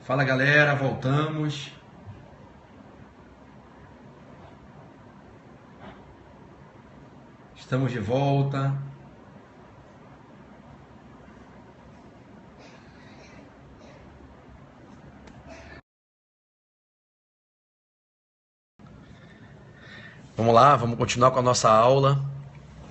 Fala galera, voltamos. Estamos de volta. Vamos lá, vamos continuar com a nossa aula.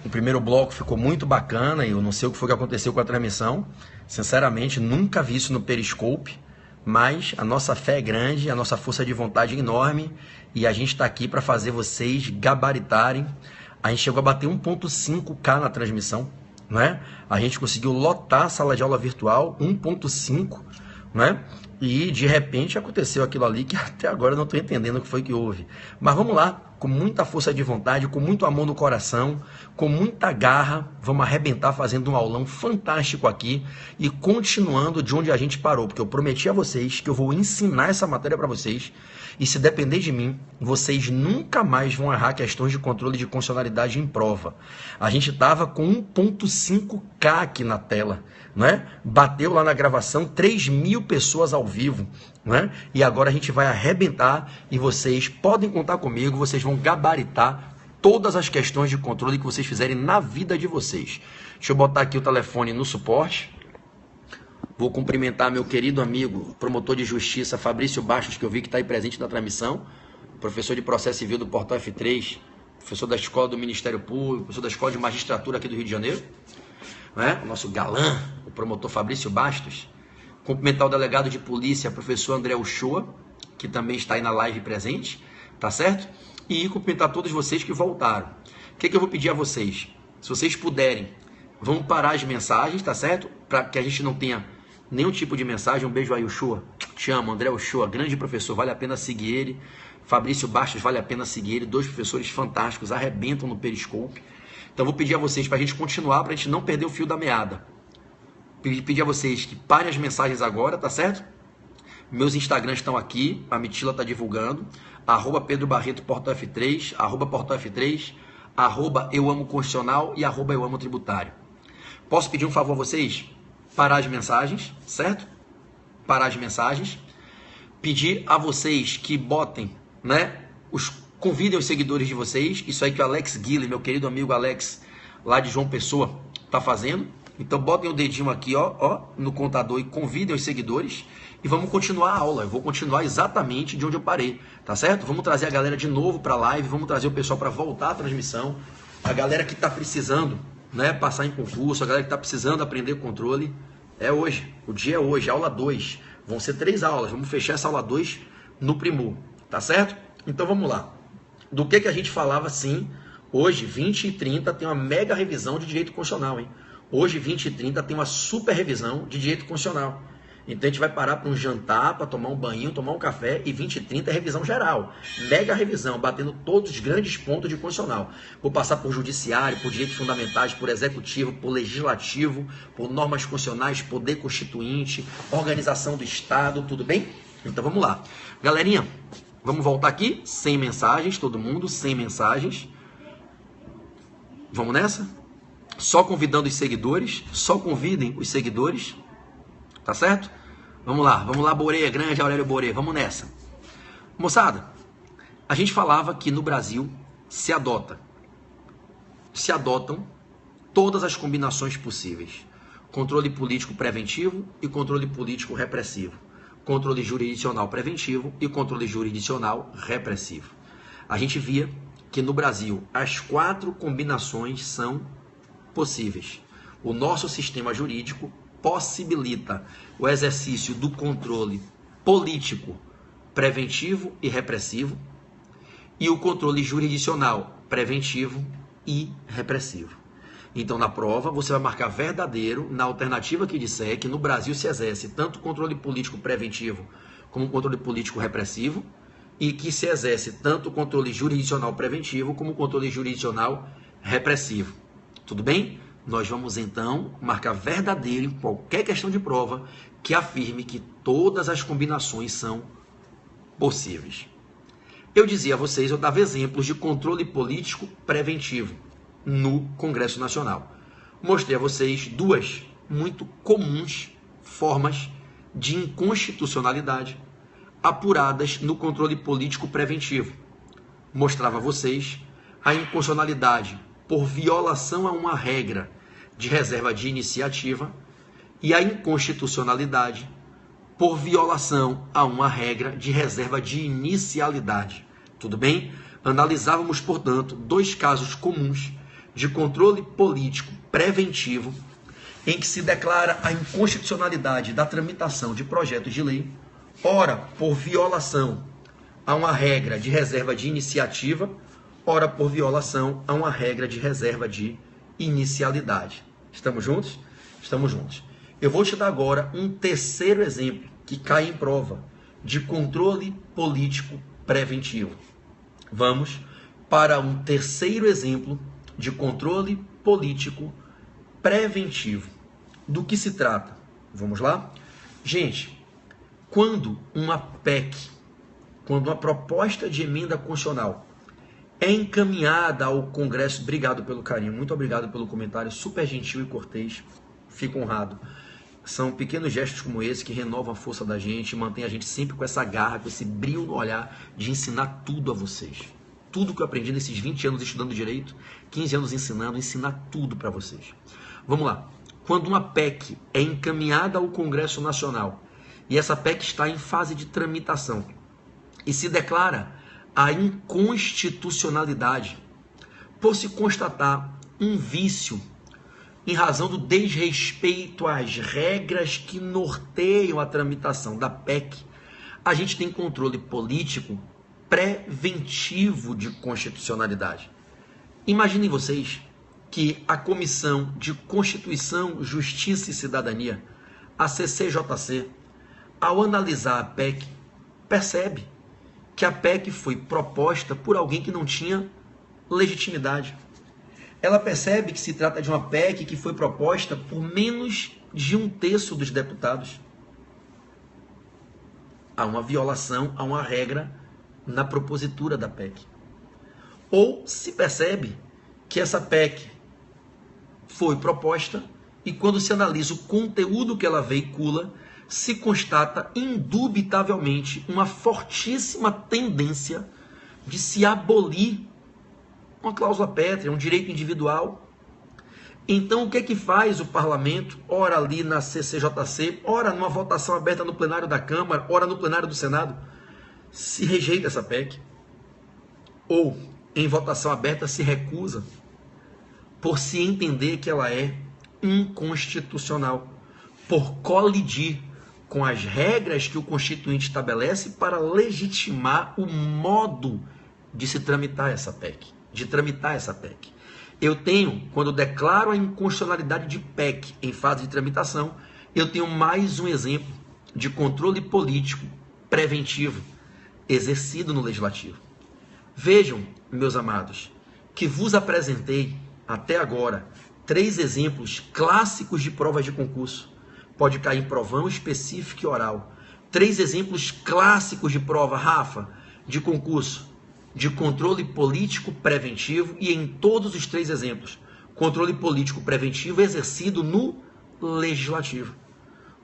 O primeiro bloco ficou muito bacana e eu não sei o que foi que aconteceu com a transmissão. Sinceramente, nunca vi isso no Periscope, mas a nossa fé é grande, a nossa força de vontade é enorme e a gente está aqui para fazer vocês gabaritarem. A gente chegou a bater 1.5K na transmissão, não é? A gente conseguiu lotar a sala de aula virtual, 1.5, não é? E de repente aconteceu aquilo ali que até agora eu não estou entendendo o que foi que houve. Mas vamos lá, com muita força de vontade, com muito amor no coração, com muita garra, vamos arrebentar fazendo um aulão fantástico aqui e continuando de onde a gente parou, porque eu prometi a vocês que eu vou ensinar essa matéria para vocês e se depender de mim, vocês nunca mais vão errar questões de controle de constitucionalidade em prova. A gente estava com 1.5K aqui na tela, não é? Bateu lá na gravação 3.000 pessoas ao vivo, não é? E agora a gente vai arrebentar e vocês podem contar comigo, vocês vão gabaritar todas as questões de controle que vocês fizerem na vida de vocês. Deixa eu botar aqui o telefone no suporte. Vou cumprimentar meu querido amigo, promotor de justiça Fabrício Bastos, que eu vi que está aí presente na transmissão, professor de processo civil do Portal F3, professor da Escola do Ministério Público, professor da Escola de Magistratura aqui do Rio de Janeiro, né? O nosso galã, o promotor Fabrício Bastos. Cumprimentar o delegado de polícia, professor André Uchoa, que também está aí na live presente, tá certo? E cumprimentar todos vocês que voltaram. O que eu vou pedir a vocês? Se vocês puderem, vamos parar as mensagens, tá certo? Para que a gente não tenha nenhum tipo de mensagem. Um beijo aí, Uchoa. Te amo, André Uchoa, grande professor, vale a pena seguir ele. Fabrício Bastos, vale a pena seguir ele. Dois professores fantásticos, arrebentam no Periscope. Então vou pedir a vocês para a gente continuar, para a gente não perder o fio da meada. Pedir a vocês que parem as mensagens agora, tá certo? Meus Instagrams estão aqui, a Mitila está divulgando. @Pedro Barreto Portal F3, @Portal F3, @Eu Amo Constitucional e @Eu Amo Tributário. Posso pedir um favor a vocês? Parar as mensagens, certo? Parar as mensagens. Pedir a vocês que botem, né? Convidem os seguidores de vocês. Isso aí que o Alex Guilherme, meu querido amigo Alex, lá de João Pessoa, tá fazendo. Então botem o dedinho aqui, ó, no contador e convidem os seguidores. E vamos continuar a aula. Eu vou continuar exatamente de onde eu parei, tá certo? Vamos trazer a galera de novo para a live, vamos trazer o pessoal para voltar à transmissão. A galera que está precisando, né, passar em concurso, a galera que está precisando aprender controle, é hoje. O dia é hoje, aula 2. Vão ser 3 aulas, vamos fechar essa aula 2 no Primor, tá certo? Então vamos lá. Do que a gente falava, sim, hoje, 20 e 30, tem uma mega revisão de direito constitucional, hein? Hoje, 20 e 30, tem uma super revisão de direito constitucional. Então a gente vai parar para um jantar, para tomar um banho, tomar um café, e 20 e 30 é revisão geral. Mega revisão, batendo todos os grandes pontos de constitucional. Vou passar por judiciário, por direitos fundamentais, por executivo, por legislativo, por normas constitucionais, poder constituinte, organização do Estado, tudo bem? Então vamos lá. Galerinha, vamos voltar aqui, sem mensagens, todo mundo, sem mensagens. Vamos nessa? Só convidando os seguidores, só convidem os seguidores, tá certo? Vamos lá, Borê, grande Aurélio Borê, vamos nessa. Moçada, a gente falava que no Brasil se adotam todas as combinações possíveis. Controle político preventivo e controle político repressivo. Controle jurisdicional preventivo e controle jurisdicional repressivo. A gente via que no Brasil as 4 combinações são possíveis. O nosso sistema jurídico possibilita o exercício do controle político preventivo e repressivo e o controle jurisdicional preventivo e repressivo. Então, na prova, você vai marcar verdadeiro na alternativa que disser que no Brasil se exerce tanto controle político preventivo como controle político repressivo e que se exerce tanto controle jurisdicional preventivo como controle jurisdicional repressivo. Tudo bem? Nós vamos então marcar verdadeiro em qualquer questão de prova que afirme que todas as combinações são possíveis. Eu dizia a vocês, eu dava exemplos de controle político preventivo no Congresso Nacional. Mostrei a vocês 2 muito comuns formas de inconstitucionalidade apuradas no controle político preventivo. Mostrava a vocês a inconstitucionalidade por violação a uma regra de reserva de iniciativa e a inconstitucionalidade por violação a uma regra de reserva de inicialidade. Tudo bem? Analisávamos, portanto, dois casos comuns de controle político preventivo em que se declara a inconstitucionalidade da tramitação de projetos de lei, ora por violação a uma regra de reserva de iniciativa, ora por violação a uma regra de reserva de inicialidade. Estamos juntos? Estamos juntos. Eu vou te dar agora um terceiro exemplo que cai em prova de controle político preventivo. Vamos para um terceiro exemplo de controle político preventivo. Do que se trata? Vamos lá? Gente, quando uma PEC, quando uma proposta de emenda constitucional é encaminhada ao Congresso, obrigado pelo carinho, muito obrigado pelo comentário, super gentil e cortês, fico honrado. São pequenos gestos como esse que renovam a força da gente, mantém a gente sempre com essa garra, com esse brilho no olhar de ensinar tudo a vocês. Tudo que eu aprendi nesses 20 anos estudando direito, 15 anos ensinando, ensinar tudo para vocês. Vamos lá. Quando uma PEC é encaminhada ao Congresso Nacional e essa PEC está em fase de tramitação e se declara a inconstitucionalidade por se constatar um vício em razão do desrespeito às regras que norteiam a tramitação da PEC, a gente tem controle político preventivo de constitucionalidade. Imaginem vocês que a Comissão de Constituição, Justiça e Cidadania, a CCJC, ao analisar a PEC, percebe que a PEC foi proposta por alguém que não tinha legitimidade. Ela percebe que se trata de uma PEC que foi proposta por menos de 1/3 dos deputados. Há uma violação a uma regra na propositura da PEC. Ou se percebe que essa PEC foi proposta e quando se analisa o conteúdo que ela veicula, se constata indubitavelmente uma fortíssima tendência de se abolir uma cláusula pétrea, um direito individual. Então o que é que faz o parlamento, ora ali na CCJC, ora numa votação aberta no plenário da Câmara, ora no plenário do Senado? Se rejeita essa PEC, ou em votação aberta se recusa, por se entender que ela é inconstitucional, por colidir com as regras que o Constituinte estabelece para legitimar o modo de se tramitar essa PEC, de tramitar essa PEC. Eu tenho, quando declaro a inconstitucionalidade de PEC em fase de tramitação, eu tenho mais um exemplo de controle político preventivo exercido no Legislativo. Vejam, meus amados, que vos apresentei até agora 3 exemplos clássicos de provas de concurso. Pode cair em provão específico e oral. 3 exemplos clássicos de prova, Rafa, de concurso, de controle político preventivo e em todos os 3 exemplos, controle político preventivo exercido no Legislativo.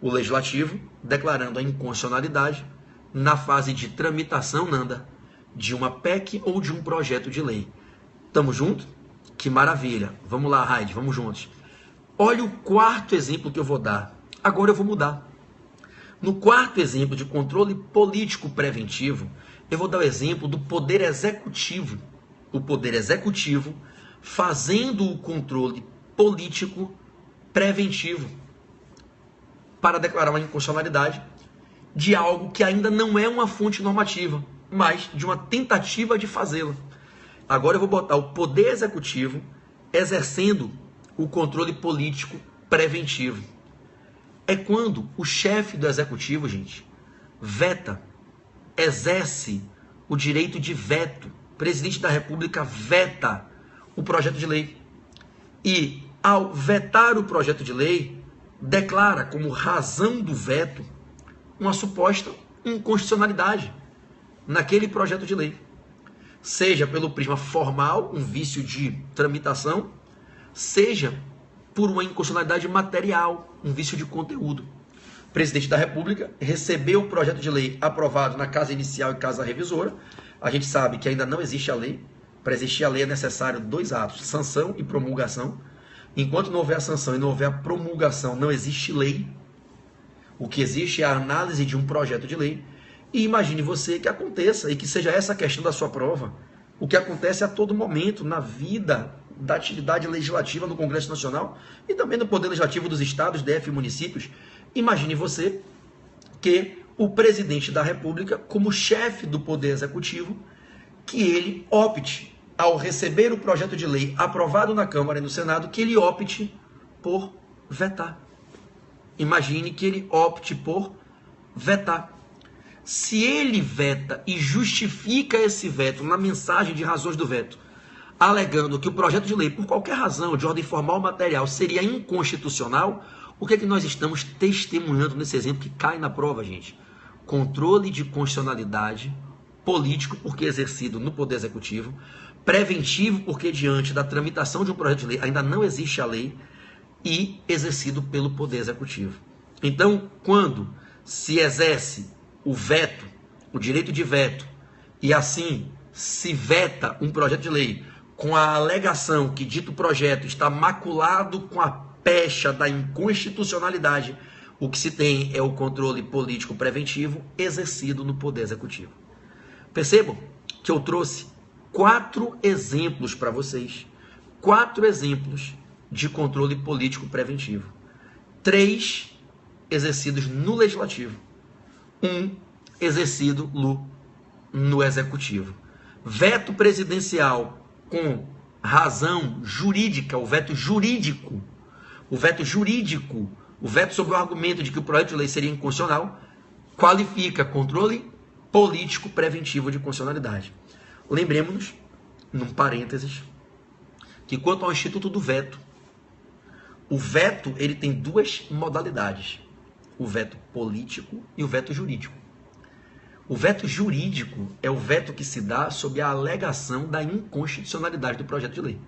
O Legislativo declarando a inconstitucionalidade na fase de tramitação, Nanda, de uma PEC ou de um projeto de lei. Tamo junto? Que maravilha. Vamos lá, Raide, vamos juntos. Olha o 4º exemplo que eu vou dar. Agora eu vou mudar. No 4º exemplo de controle político preventivo, eu vou dar o exemplo do Poder Executivo. O Poder Executivo fazendo o controle político preventivo para declarar uma inconstitucionalidade de algo que ainda não é uma fonte normativa, mas de uma tentativa de fazê-la. Agora eu vou botar o Poder Executivo exercendo o controle político preventivo. É quando o chefe do Executivo, gente, veta, exerce o direito de veto. O presidente da República veta o projeto de lei. E, ao vetar o projeto de lei, declara como razão do veto uma suposta inconstitucionalidade naquele projeto de lei. Seja pelo prisma formal, um vício de tramitação, seja por uma inconstitucionalidade material, um vício de conteúdo. Presidente da República recebeu o projeto de lei aprovado na Casa Inicial e Casa Revisora. A gente sabe que ainda não existe a lei. Para existir a lei é necessário 2 atos, sanção e promulgação. Enquanto não houver a sanção e não houver a promulgação, não existe lei. O que existe é a análise de um projeto de lei. E imagine você que aconteça e que seja essa a questão da sua prova. O que acontece a todo momento na vida da atividade legislativa no Congresso Nacional e também no Poder Legislativo dos estados, DF e municípios. Imagine você que o presidente da República, como chefe do Poder Executivo, que ele opte, ao receber o projeto de lei aprovado na Câmara e no Senado, que ele opte por vetar. Imagine que ele opte por vetar. Se ele veta e justifica esse veto na mensagem de razões do veto, alegando que o projeto de lei, por qualquer razão, de ordem formal ou material, seria inconstitucional, o que é que nós estamos testemunhando nesse exemplo que cai na prova, gente? Controle de constitucionalidade político, porque exercido no Poder Executivo, preventivo, porque diante da tramitação de um projeto de lei ainda não existe a lei, e exercido pelo Poder Executivo. Então, quando se exerce o veto, o direito de veto, e assim se veta um projeto de lei com a alegação que dito projeto está maculado com a pecha da inconstitucionalidade, o que se tem é o controle político preventivo exercido no Poder Executivo. Percebam que eu trouxe 4 exemplos para vocês, 4 exemplos de controle político preventivo. 3 exercidos no Legislativo, 1 exercido no Executivo. Veto presidencial com razão jurídica, o veto jurídico, o veto sobre o argumento de que o projeto de lei seria inconstitucional, qualifica controle político preventivo de constitucionalidade. Lembremos-nos, num parênteses, que quanto ao Instituto do Veto, o veto ele tem 2 modalidades, o veto político e o veto jurídico. O veto jurídico é o veto que se dá sob a alegação da inconstitucionalidade do projeto de lei.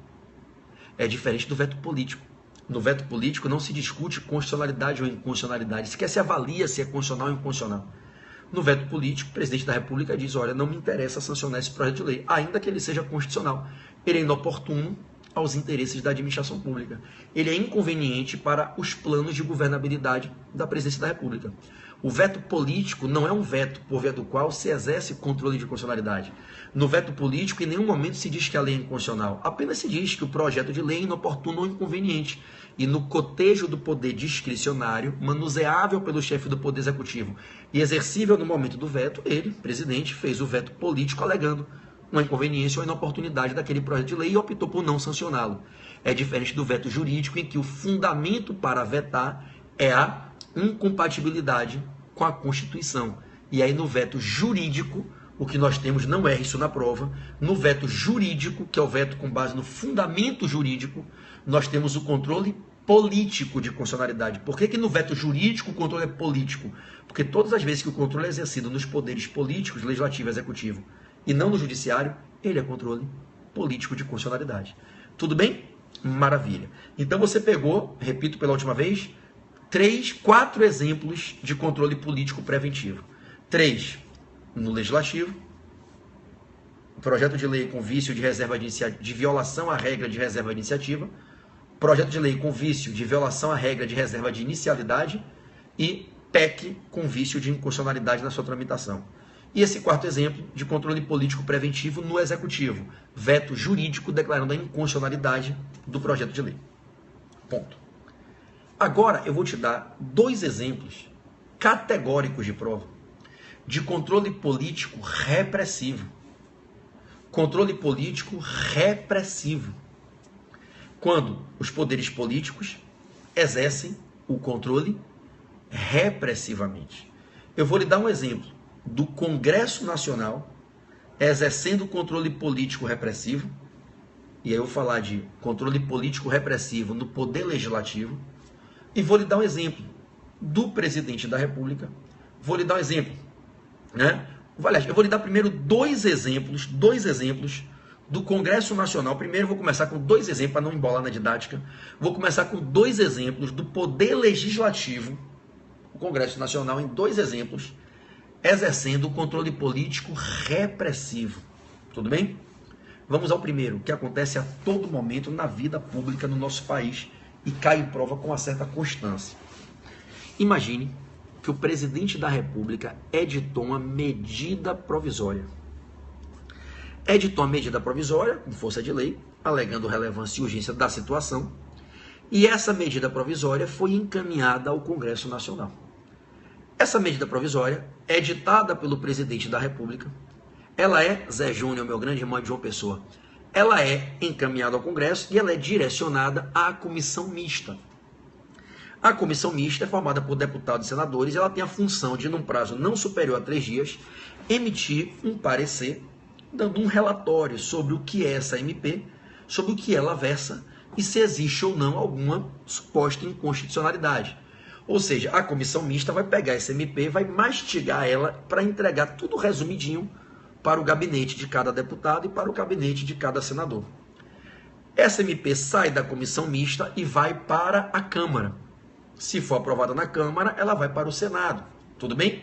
É diferente do veto político. No veto político não se discute constitucionalidade ou inconstitucionalidade, sequer se avalia se é constitucional ou inconstitucional. No veto político, o presidente da República diz, olha, não me interessa sancionar esse projeto de lei, ainda que ele seja constitucional. Ele é inoportuno aos interesses da administração pública. Ele é inconveniente para os planos de governabilidade da presidência da República. O veto político não é um veto por via do qual se exerce controle de constitucionalidade. No veto político, em nenhum momento se diz que a lei é inconstitucional. Apenas se diz que o projeto de lei é inoportuno ou inconveniente. E no cotejo do poder discricionário, manuseável pelo chefe do Poder Executivo e exercível no momento do veto, ele, presidente, fez o veto político alegando uma inconveniência ou inoportunidade daquele projeto de lei e optou por não sancioná-lo. É diferente do veto jurídico, em que o fundamento para vetar é a incompatibilidade com a Constituição. E aí no veto jurídico, o que nós temos, não é isso na prova, no veto jurídico, que é o veto com base no fundamento jurídico, nós temos o controle político de constitucionalidade. Por que no veto jurídico o controle é político? Porque todas as vezes que o controle é exercido nos poderes políticos, legislativo e executivo, e não no judiciário, ele é controle político de constitucionalidade. Tudo bem? Maravilha. Então você pegou, repito pela última vez, 4 exemplos de controle político preventivo. 3 no Legislativo, projeto de lei com vício de reserva de violação à regra de reserva de iniciativa, projeto de lei com vício de violação à regra de reserva de inicialidade e PEC com vício de inconstitucionalidade na sua tramitação. E esse 4º exemplo de controle político preventivo no Executivo, veto jurídico declarando a inconstitucionalidade do projeto de lei. Ponto. Agora eu vou te dar 2 exemplos categóricos de prova de controle político repressivo. Controle político repressivo. Quando os poderes políticos exercem o controle repressivamente. Eu vou lhe dar um exemplo do Congresso Nacional exercendo o controle político repressivo, e aí eu vou falar de controle político repressivo no Poder Legislativo, e vou lhe dar um exemplo do Presidente da República, vou lhe dar um exemplo, né? Eu vou lhe dar primeiro 2 exemplos do Congresso Nacional. Primeiro eu vou começar com 2 exemplos, para não embolar na didática. Vou começar com 2 exemplos do Poder Legislativo o Congresso Nacional em 2 exemplos, exercendo o controle político repressivo. Tudo bem? Vamos ao primeiro, que acontece a todo momento na vida pública no nosso país e cai em prova com uma certa constância. Imagine que o presidente da República editou uma medida provisória. Editou uma medida provisória, com força de lei, alegando relevância e urgência da situação, e essa medida provisória foi encaminhada ao Congresso Nacional. Essa medida provisória, editada pelo presidente da República, ela é, Zé Júnior, meu grande irmão de João Pessoa, ela é encaminhada ao Congresso e ela é direcionada à comissão mista. A comissão mista é formada por deputados e senadores e ela tem a função de, num prazo não superior a 3 dias, emitir um parecer, dando um relatório sobre o que é essa MP, sobre o que ela versa e se existe ou não alguma suposta inconstitucionalidade. Ou seja, a comissão mista vai pegar essa MP, vai mastigar ela para entregar tudo resumidinho para o gabinete de cada deputado e para o gabinete de cada senador. Essa MP sai da comissão mista e vai para a Câmara. Se for aprovada na Câmara, ela vai para o Senado. Tudo bem?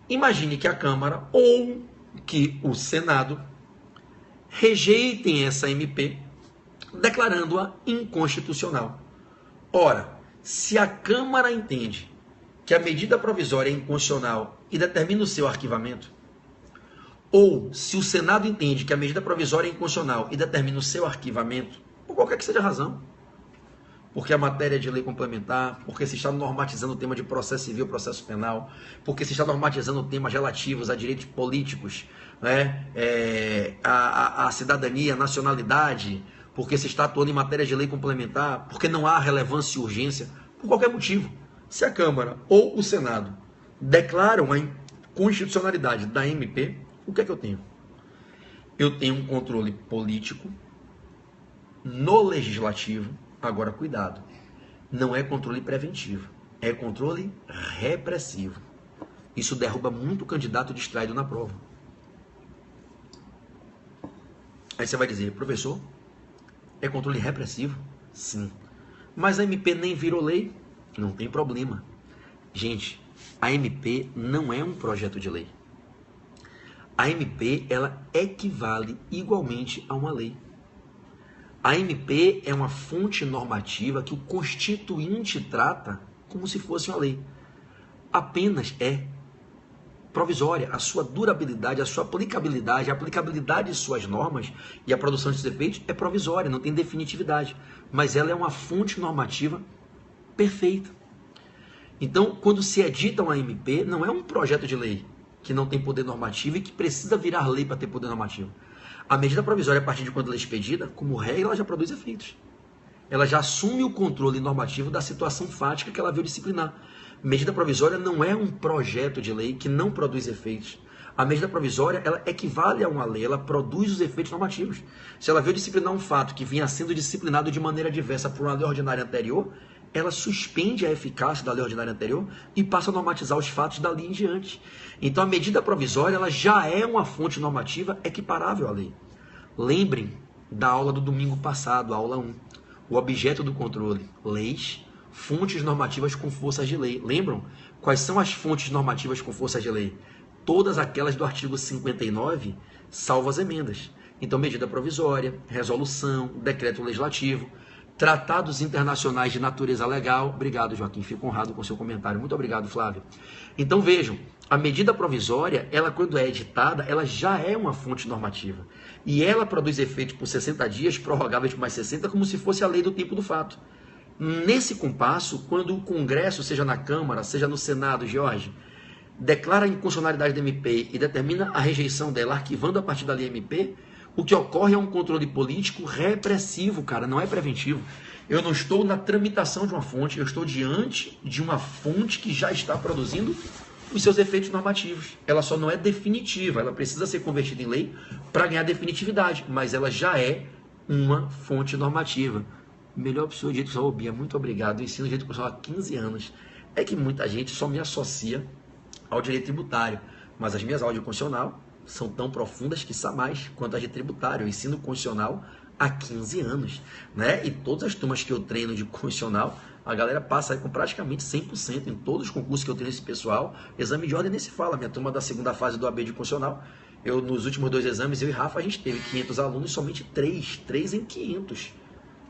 Imagine que a Câmara ou que o Senado rejeitem essa MP, declarando-a inconstitucional. Ora, se a Câmara entende que a medida provisória é inconstitucional e determina o seu arquivamento, ou se o Senado entende que a medida provisória é inconstitucional e determina o seu arquivamento, por qualquer que seja a razão, porque a matéria é de lei complementar, porque se está normatizando o tema de processo civil, processo penal, porque se está normatizando temas relativos a direitos políticos, né, a cidadania, a nacionalidade, porque se está atuando em matéria de lei complementar, porque não há relevância e urgência, por qualquer motivo. Se a Câmara ou o Senado declaram a inconstitucionalidade da MP, o que é que eu tenho? Eu tenho um controle político no legislativo. Agora, cuidado, não é controle preventivo, é controle repressivo. Isso derruba muito candidato distraído na prova. Aí você vai dizer, professor, é controle repressivo? Sim. Mas a MP nem virou lei? Não tem problema. Gente, a MP não é um projeto de lei. A MP, ela equivale igualmente a uma lei. A MP é uma fonte normativa que o Constituinte trata como se fosse uma lei. Apenas é provisória. A sua durabilidade, a sua aplicabilidade, a aplicabilidade de suas normas e a produção de seus efeitos é provisória, não tem definitividade. Mas ela é uma fonte normativa perfeita. Então, quando se edita uma MP, não é um projeto de lei que não tem poder normativo e que precisa virar lei para ter poder normativo. A medida provisória, a partir de quando ela é expedida, como regra, ela já produz efeitos. Ela já assume o controle normativo da situação fática que ela veio disciplinar. Medida provisória não é um projeto de lei que não produz efeitos. A medida provisória, ela equivale a uma lei, ela produz os efeitos normativos. Se ela veio disciplinar um fato que vinha sendo disciplinado de maneira diversa por uma lei ordinária anterior, ela suspende a eficácia da lei ordinária anterior e passa a normatizar os fatos dali em diante. Então a medida provisória, ela já é uma fonte normativa equiparável à lei. Lembrem da aula do domingo passado, a aula 1. O objeto do controle, leis, fontes normativas com forças de lei. Lembram? Quais são as fontes normativas com forças de lei? Todas aquelas do artigo 59, salvo as emendas. Então, medida provisória, resolução, decreto legislativo, tratados internacionais de natureza legal. Obrigado, Joaquim, fico honrado com seu comentário. Muito obrigado, Flávio. Então, vejam, a medida provisória, ela quando é editada, ela já é uma fonte normativa. E ela produz efeitos por 60 dias, prorrogáveis por mais 60, como se fosse a lei do tempo do fato. Nesse compasso, quando o Congresso, seja na Câmara, seja no Senado, Jorge, declara a inconstitucionalidade da MP e determina a rejeição dela, arquivando a partir da lei MP, o que ocorre é um controle político repressivo, cara, não é preventivo. Eu não estou na tramitação de uma fonte, eu estou diante de uma fonte que já está produzindo os seus efeitos normativos. Ela só não é definitiva, ela precisa ser convertida em lei para ganhar definitividade, mas ela já é uma fonte normativa. Melhor pessoa de direito constitucional, Bia, muito obrigado. Eu ensino direito constitucional há 15 anos. É que muita gente só me associa ao direito tributário, mas as minhas aulas de constitucional são tão profundas que mais quanto as de tributário. Eu ensino constitucional há 15 anos, né? E todas as turmas que eu treino de constitucional, a galera passa aí com praticamente 100% em todos os concursos que eu treino esse pessoal. Exame de ordem nem se fala, minha turma da segunda fase do AB de constitucional, nos últimos 2 exames, eu e Rafa, a gente teve 500 alunos, somente 3 em 500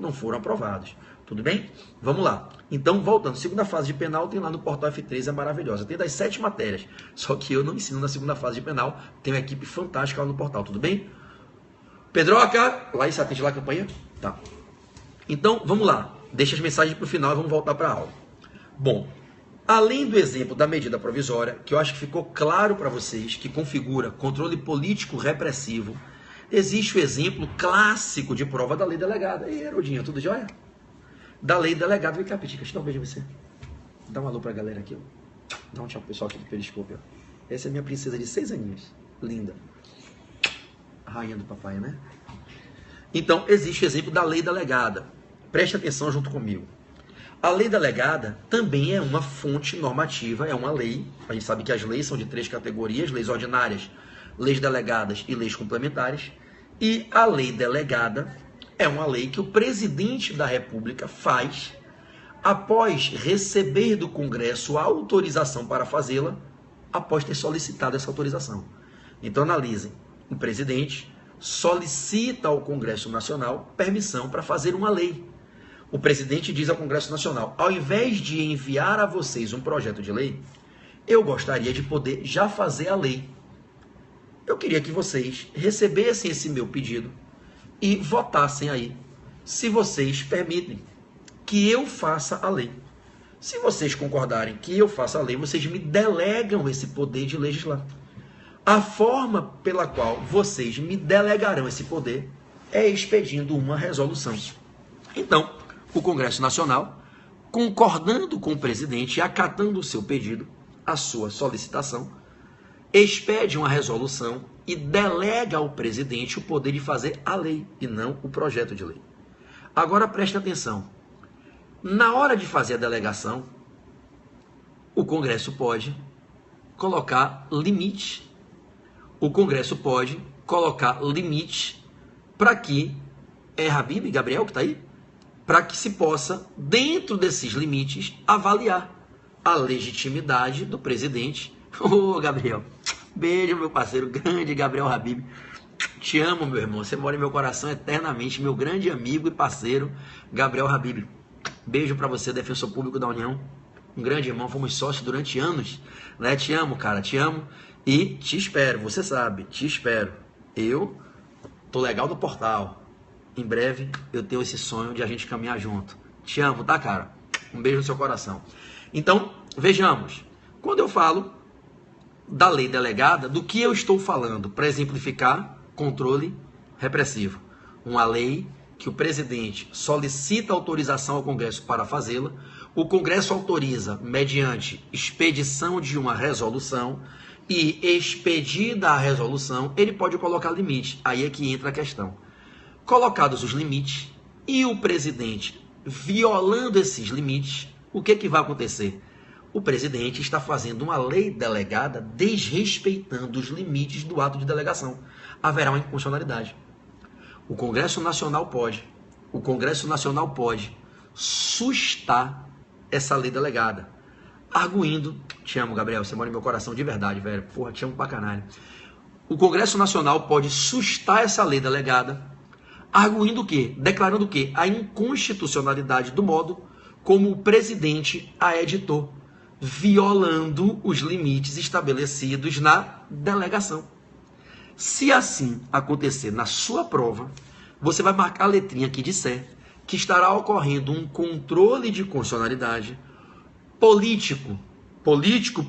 não foram aprovados. Tudo bem? Vamos lá. Então, voltando, segunda fase de penal tem lá no portal F3, é maravilhosa. Tem das 7 matérias, só que eu não ensino na segunda fase de penal, tem uma equipe fantástica lá no portal, tudo bem? Pedroca, Laís, atende lá a campanha? Tá. Então, vamos lá. Deixa as mensagens para o final e vamos voltar para a aula. Bom, além do exemplo da medida provisória, que eu acho que ficou claro para vocês, que configura controle político repressivo, existe o exemplo clássico de prova da lei delegada. E Herodinha, tudo jóia? Da lei delegada. Vem cá, Pitica, deixa eu dar um beijo em você. Dá um alô pra galera aqui, ó. Dá um tchau pro pessoal aqui do Periscópio, ó. Essa é minha princesa de 6 aninhos. Linda. A rainha do papai, né? Então, existe o exemplo da lei delegada. Preste atenção junto comigo. A lei delegada também é uma fonte normativa, é uma lei. A gente sabe que as leis são de 3 categorias: leis ordinárias, leis delegadas e leis complementares. E a lei delegada é uma lei que o presidente da República faz após receber do Congresso a autorização para fazê-la, após ter solicitado essa autorização. Então, analisem. O presidente solicita ao Congresso Nacional permissão para fazer uma lei. O presidente diz ao Congresso Nacional: ao invés de enviar a vocês um projeto de lei, eu gostaria de poder já fazer a lei. Eu queria que vocês recebessem esse meu pedido e votassem aí, se vocês permitem que eu faça a lei. Se vocês concordarem que eu faça a lei, vocês me delegam esse poder de legislar. A forma pela qual vocês me delegarão esse poder é expedindo uma resolução. Então, o Congresso Nacional, concordando com o presidente e acatando o seu pedido, a sua solicitação, expede uma resolução e delega ao presidente o poder de fazer a lei e não o projeto de lei. Agora preste atenção. Na hora de fazer a delegação, o Congresso pode colocar limite. O Congresso pode colocar limite para que... É Habib, Gabriel, que está aí? Para que se possa, dentro desses limites, avaliar a legitimidade do presidente. Ô, Gabriel, beijo, meu parceiro, grande Gabriel Habib. Te amo, meu irmão, você mora em meu coração eternamente, meu grande amigo e parceiro, Gabriel Habib. Beijo para você, defensor público da União, um grande irmão, fomos sócios durante anos, né? Te amo, cara, te amo e te espero, você sabe, te espero. Eu tô legal no portal. Em breve eu tenho esse sonho de a gente caminhar junto. Te amo, tá, cara? Um beijo no seu coração. Então, vejamos. Quando eu falo da lei delegada, do que eu estou falando? Para exemplificar, controle repressivo. Uma lei que o presidente solicita autorização ao Congresso para fazê-la. O Congresso autoriza mediante expedição de uma resolução. E expedida a resolução, ele pode colocar limite. Aí é que entra a questão. Colocados os limites e o presidente violando esses limites, o que vai acontecer? O presidente está fazendo uma lei delegada desrespeitando os limites do ato de delegação. Haverá uma inconstitucionalidade. O Congresso Nacional pode sustar essa lei delegada, arguindo... Te amo, Gabriel, você mora em meu coração de verdade, velho. Porra, te amo pra caralho. O Congresso Nacional pode sustar essa lei delegada, arguindo o quê? Declarando o quê? A inconstitucionalidade do modo como o presidente a editou, violando os limites estabelecidos na delegação. Se assim acontecer na sua prova, você vai marcar a letrinha que disser que estará ocorrendo um controle de constitucionalidade político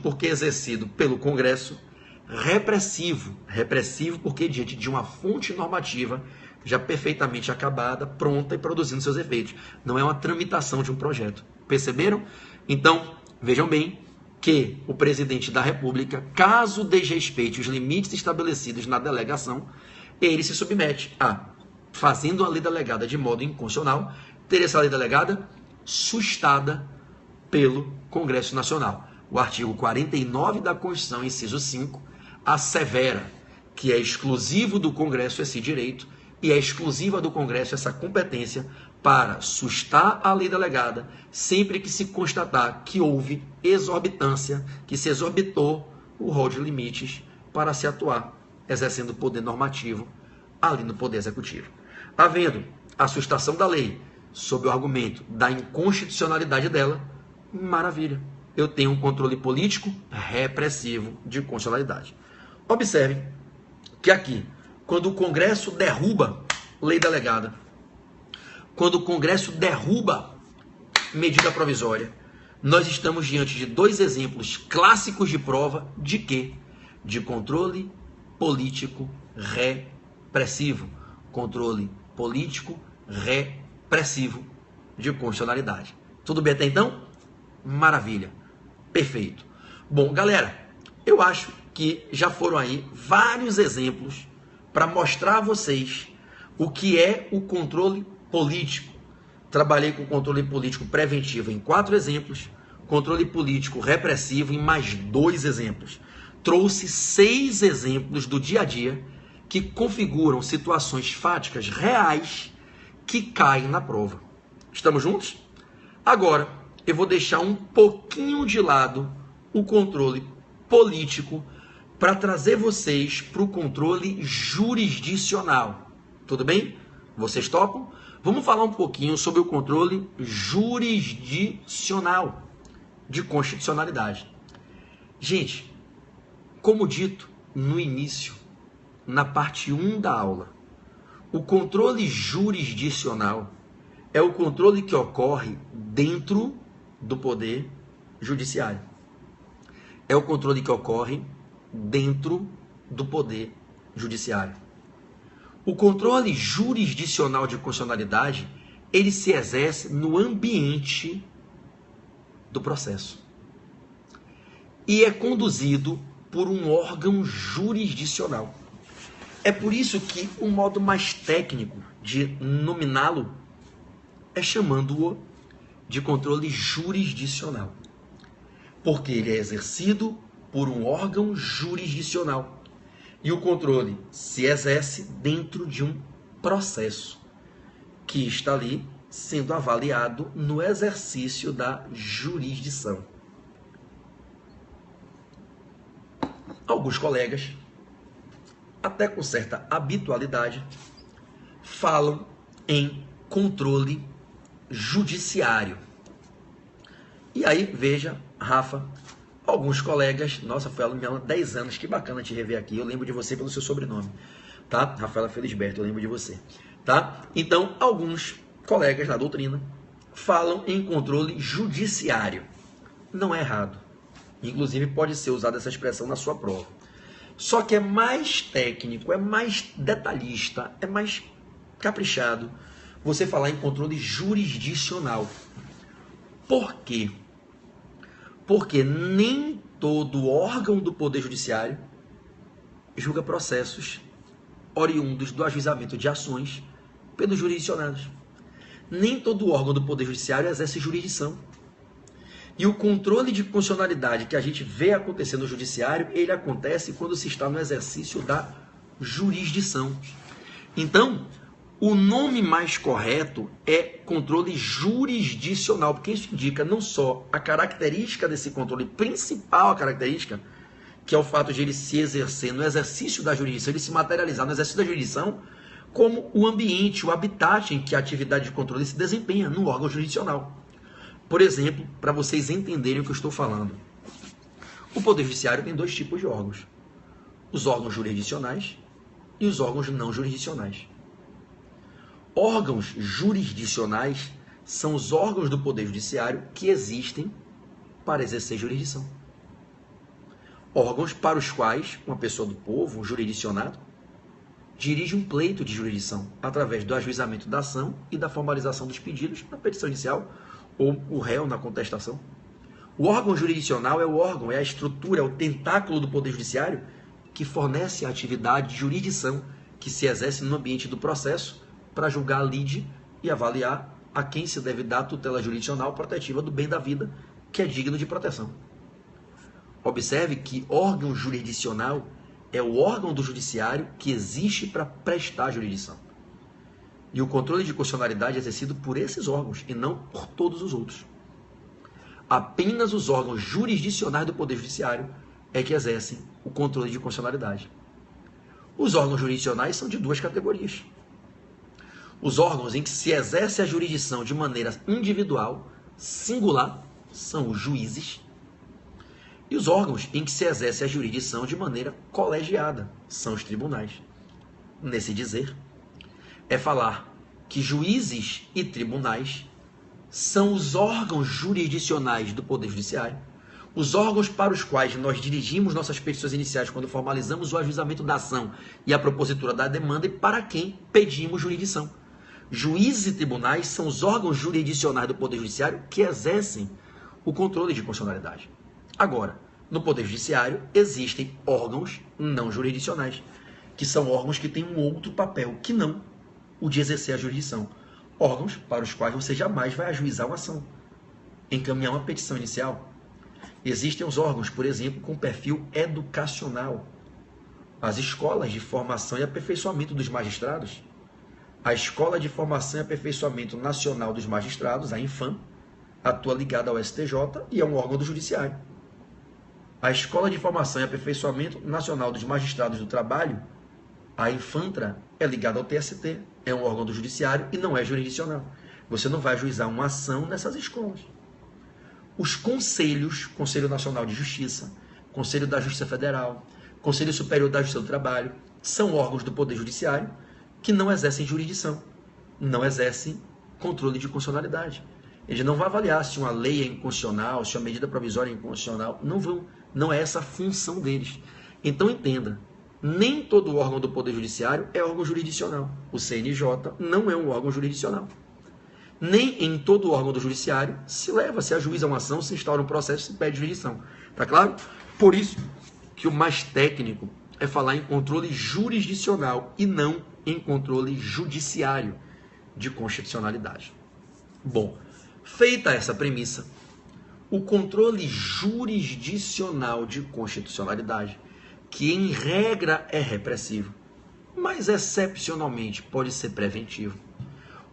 porque exercido pelo Congresso, repressivo porque diante de uma fonte normativa já perfeitamente acabada, pronta e produzindo seus efeitos. Não é uma tramitação de um projeto. Perceberam? Então, vejam bem que o presidente da República, caso desrespeite os limites estabelecidos na delegação, ele se submete a, fazendo a lei delegada de modo inconstitucional, ter essa lei delegada sustada pelo Congresso Nacional. O artigo 49 da Constituição, inciso 5, assevera que é exclusivo do Congresso esse direito e é exclusiva do Congresso essa competência para sustar a lei delegada sempre que se constatar que houve exorbitância, que se exorbitou o rol de limites para se atuar, exercendo o poder normativo ali no Poder Executivo. Havendo a sustação da lei sob o argumento da inconstitucionalidade dela, maravilha. Eu tenho um controle político repressivo de constitucionalidade. Observe que aqui, quando o Congresso derruba lei delegada, quando o Congresso derruba medida provisória, nós estamos diante de dois exemplos clássicos de prova de quê? De controle político repressivo. Controle político repressivo de constitucionalidade. Tudo bem até então? Maravilha. Perfeito. Bom, galera, eu acho que já foram aí vários exemplos para mostrar a vocês o que é o controle político. Trabalhei com controle político preventivo em 4 exemplos, controle político repressivo em mais 2 exemplos. Trouxe 6 exemplos do dia a dia que configuram situações fáticas reais que caem na prova. Estamos juntos? Agora, eu vou deixar um pouquinho de lado o controle político para trazer vocês para o controle jurisdicional. Tudo bem? Vocês topam? Vamos falar um pouquinho sobre o controle jurisdicional de constitucionalidade. Gente, como dito no início, na parte 1 da aula, o controle jurisdicional é o controle que ocorre dentro do Poder Judiciário. É o controle que ocorre dentro do Poder Judiciário. O controle jurisdicional de constitucionalidade, ele se exerce no ambiente do processo. E é conduzido por um órgão jurisdicional. É por isso que o modo mais técnico de nominá-lo é chamando-o de controle jurisdicional. Porque ele é exercido por um órgão jurisdicional. E o controle se exerce dentro de um processo que está ali sendo avaliado no exercício da jurisdição. Alguns colegas, até com certa habitualidade, falam em controle judiciário. E aí, veja, Rafa, alguns colegas, nossa, foi aluna há 10 anos, que bacana te rever aqui, eu lembro de você pelo seu sobrenome, tá? Rafaela Felisberto, eu lembro de você, tá? Então, alguns colegas da doutrina falam em controle judiciário. Não é errado. Inclusive, pode ser usada essa expressão na sua prova. Só que é mais técnico, é mais detalhista, é mais caprichado você falar em controle jurisdicional. Por quê? Porque nem todo órgão do Poder Judiciário julga processos oriundos do ajuizamento de ações pelos jurisdicionados. Nem todo órgão do Poder Judiciário exerce jurisdição. E o controle de constitucionalidade que a gente vê acontecer no Judiciário, ele acontece quando se está no exercício da jurisdição. Então, o nome mais correto é controle jurisdicional, porque isso indica não só a característica desse controle, principal a característica, que é o fato de ele se exercer no exercício da jurisdição, ele se materializar no exercício da jurisdição, como o ambiente, o habitat em que a atividade de controle se desempenha no órgão jurisdicional. Por exemplo, para vocês entenderem o que eu estou falando, o Poder Judiciário tem 2 tipos de órgãos: os órgãos jurisdicionais e os órgãos não jurisdicionais. Órgãos jurisdicionais são os órgãos do Poder Judiciário que existem para exercer jurisdição. Órgãos para os quais uma pessoa do povo, um jurisdicionado, dirige um pleito de jurisdição através do ajuizamento da ação e da formalização dos pedidos na petição inicial ou o réu na contestação. O órgão jurisdicional é o órgão, é a estrutura, é o tentáculo do Poder Judiciário que fornece a atividade de jurisdição que se exerce no ambiente do processo para julgar a lide e avaliar a quem se deve dar a tutela jurisdicional protetiva do bem da vida, que é digno de proteção. Observe que órgão jurisdicional é o órgão do judiciário que existe para prestar jurisdição. E o controle de constitucionalidade é exercido por esses órgãos e não por todos os outros. Apenas os órgãos jurisdicionais do Poder Judiciário é que exercem o controle de constitucionalidade. Os órgãos jurisdicionais são de duas categorias. Os órgãos em que se exerce a jurisdição de maneira individual, singular, são os juízes. E os órgãos em que se exerce a jurisdição de maneira colegiada, são os tribunais. Nesse dizer, é falar que juízes e tribunais são os órgãos jurisdicionais do Poder Judiciário, os órgãos para os quais nós dirigimos nossas petições iniciais quando formalizamos o ajuizamento da ação e a propositura da demanda e para quem pedimos jurisdição. Juízes e tribunais são os órgãos jurisdicionais do Poder Judiciário que exercem o controle de constitucionalidade. Agora, no Poder Judiciário existem órgãos não jurisdicionais, que são órgãos que têm um outro papel, que não o de exercer a jurisdição. Órgãos para os quais você jamais vai ajuizar uma ação, encaminhar uma petição inicial. Existem os órgãos, por exemplo, com perfil educacional. As escolas de formação e aperfeiçoamento dos magistrados. A Escola de Formação e Aperfeiçoamento Nacional dos Magistrados, a Infam, atua ligada ao STJ e é um órgão do Judiciário. A Escola de Formação e Aperfeiçoamento Nacional dos Magistrados do Trabalho, a Infantra, é ligada ao TST, é um órgão do Judiciário e não é jurisdicional. Você não vai ajuizar uma ação nessas escolas. Os conselhos, Conselho Nacional de Justiça, Conselho da Justiça Federal, Conselho Superior da Justiça do Trabalho, são órgãos do Poder Judiciário que não exercem jurisdição, não exercem controle de constitucionalidade. Eles não vão avaliar se uma lei é inconstitucional, se uma medida provisória é inconstitucional, não é essa a função deles. Então entenda, nem todo órgão do Poder Judiciário é órgão jurisdicional. O CNJ não é um órgão jurisdicional. Nem em todo órgão do Judiciário se ajuiza uma ação, se instaura um processo, se pede jurisdição. Tá claro? Por isso que o mais técnico é falar em controle jurisdicional e não em controle judiciário de constitucionalidade. Bom, feita essa premissa, o controle jurisdicional de constitucionalidade, que em regra é repressivo, mas excepcionalmente pode ser preventivo.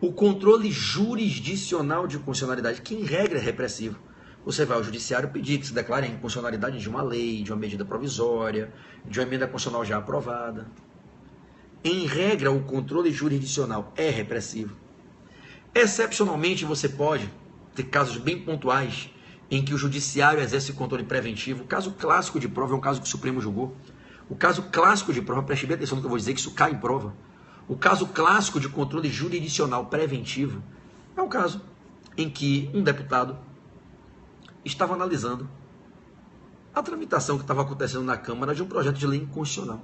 O controle jurisdicional de constitucionalidade, que em regra é repressivo, você vai ao judiciário pedir que se declare a inconstitucionalidade de uma lei, de uma medida provisória, de uma emenda constitucional já aprovada. Em regra, o controle jurisdicional é repressivo. Excepcionalmente, você pode ter casos bem pontuais em que o judiciário exerce controle preventivo. O caso clássico de prova é um caso que o Supremo julgou. O caso clássico de prova, preste bem atenção no que eu vou dizer, que isso cai em prova. O caso clássico de controle jurisdicional preventivo é um caso em que um deputado estava analisando a tramitação que estava acontecendo na Câmara de um projeto de lei inconstitucional.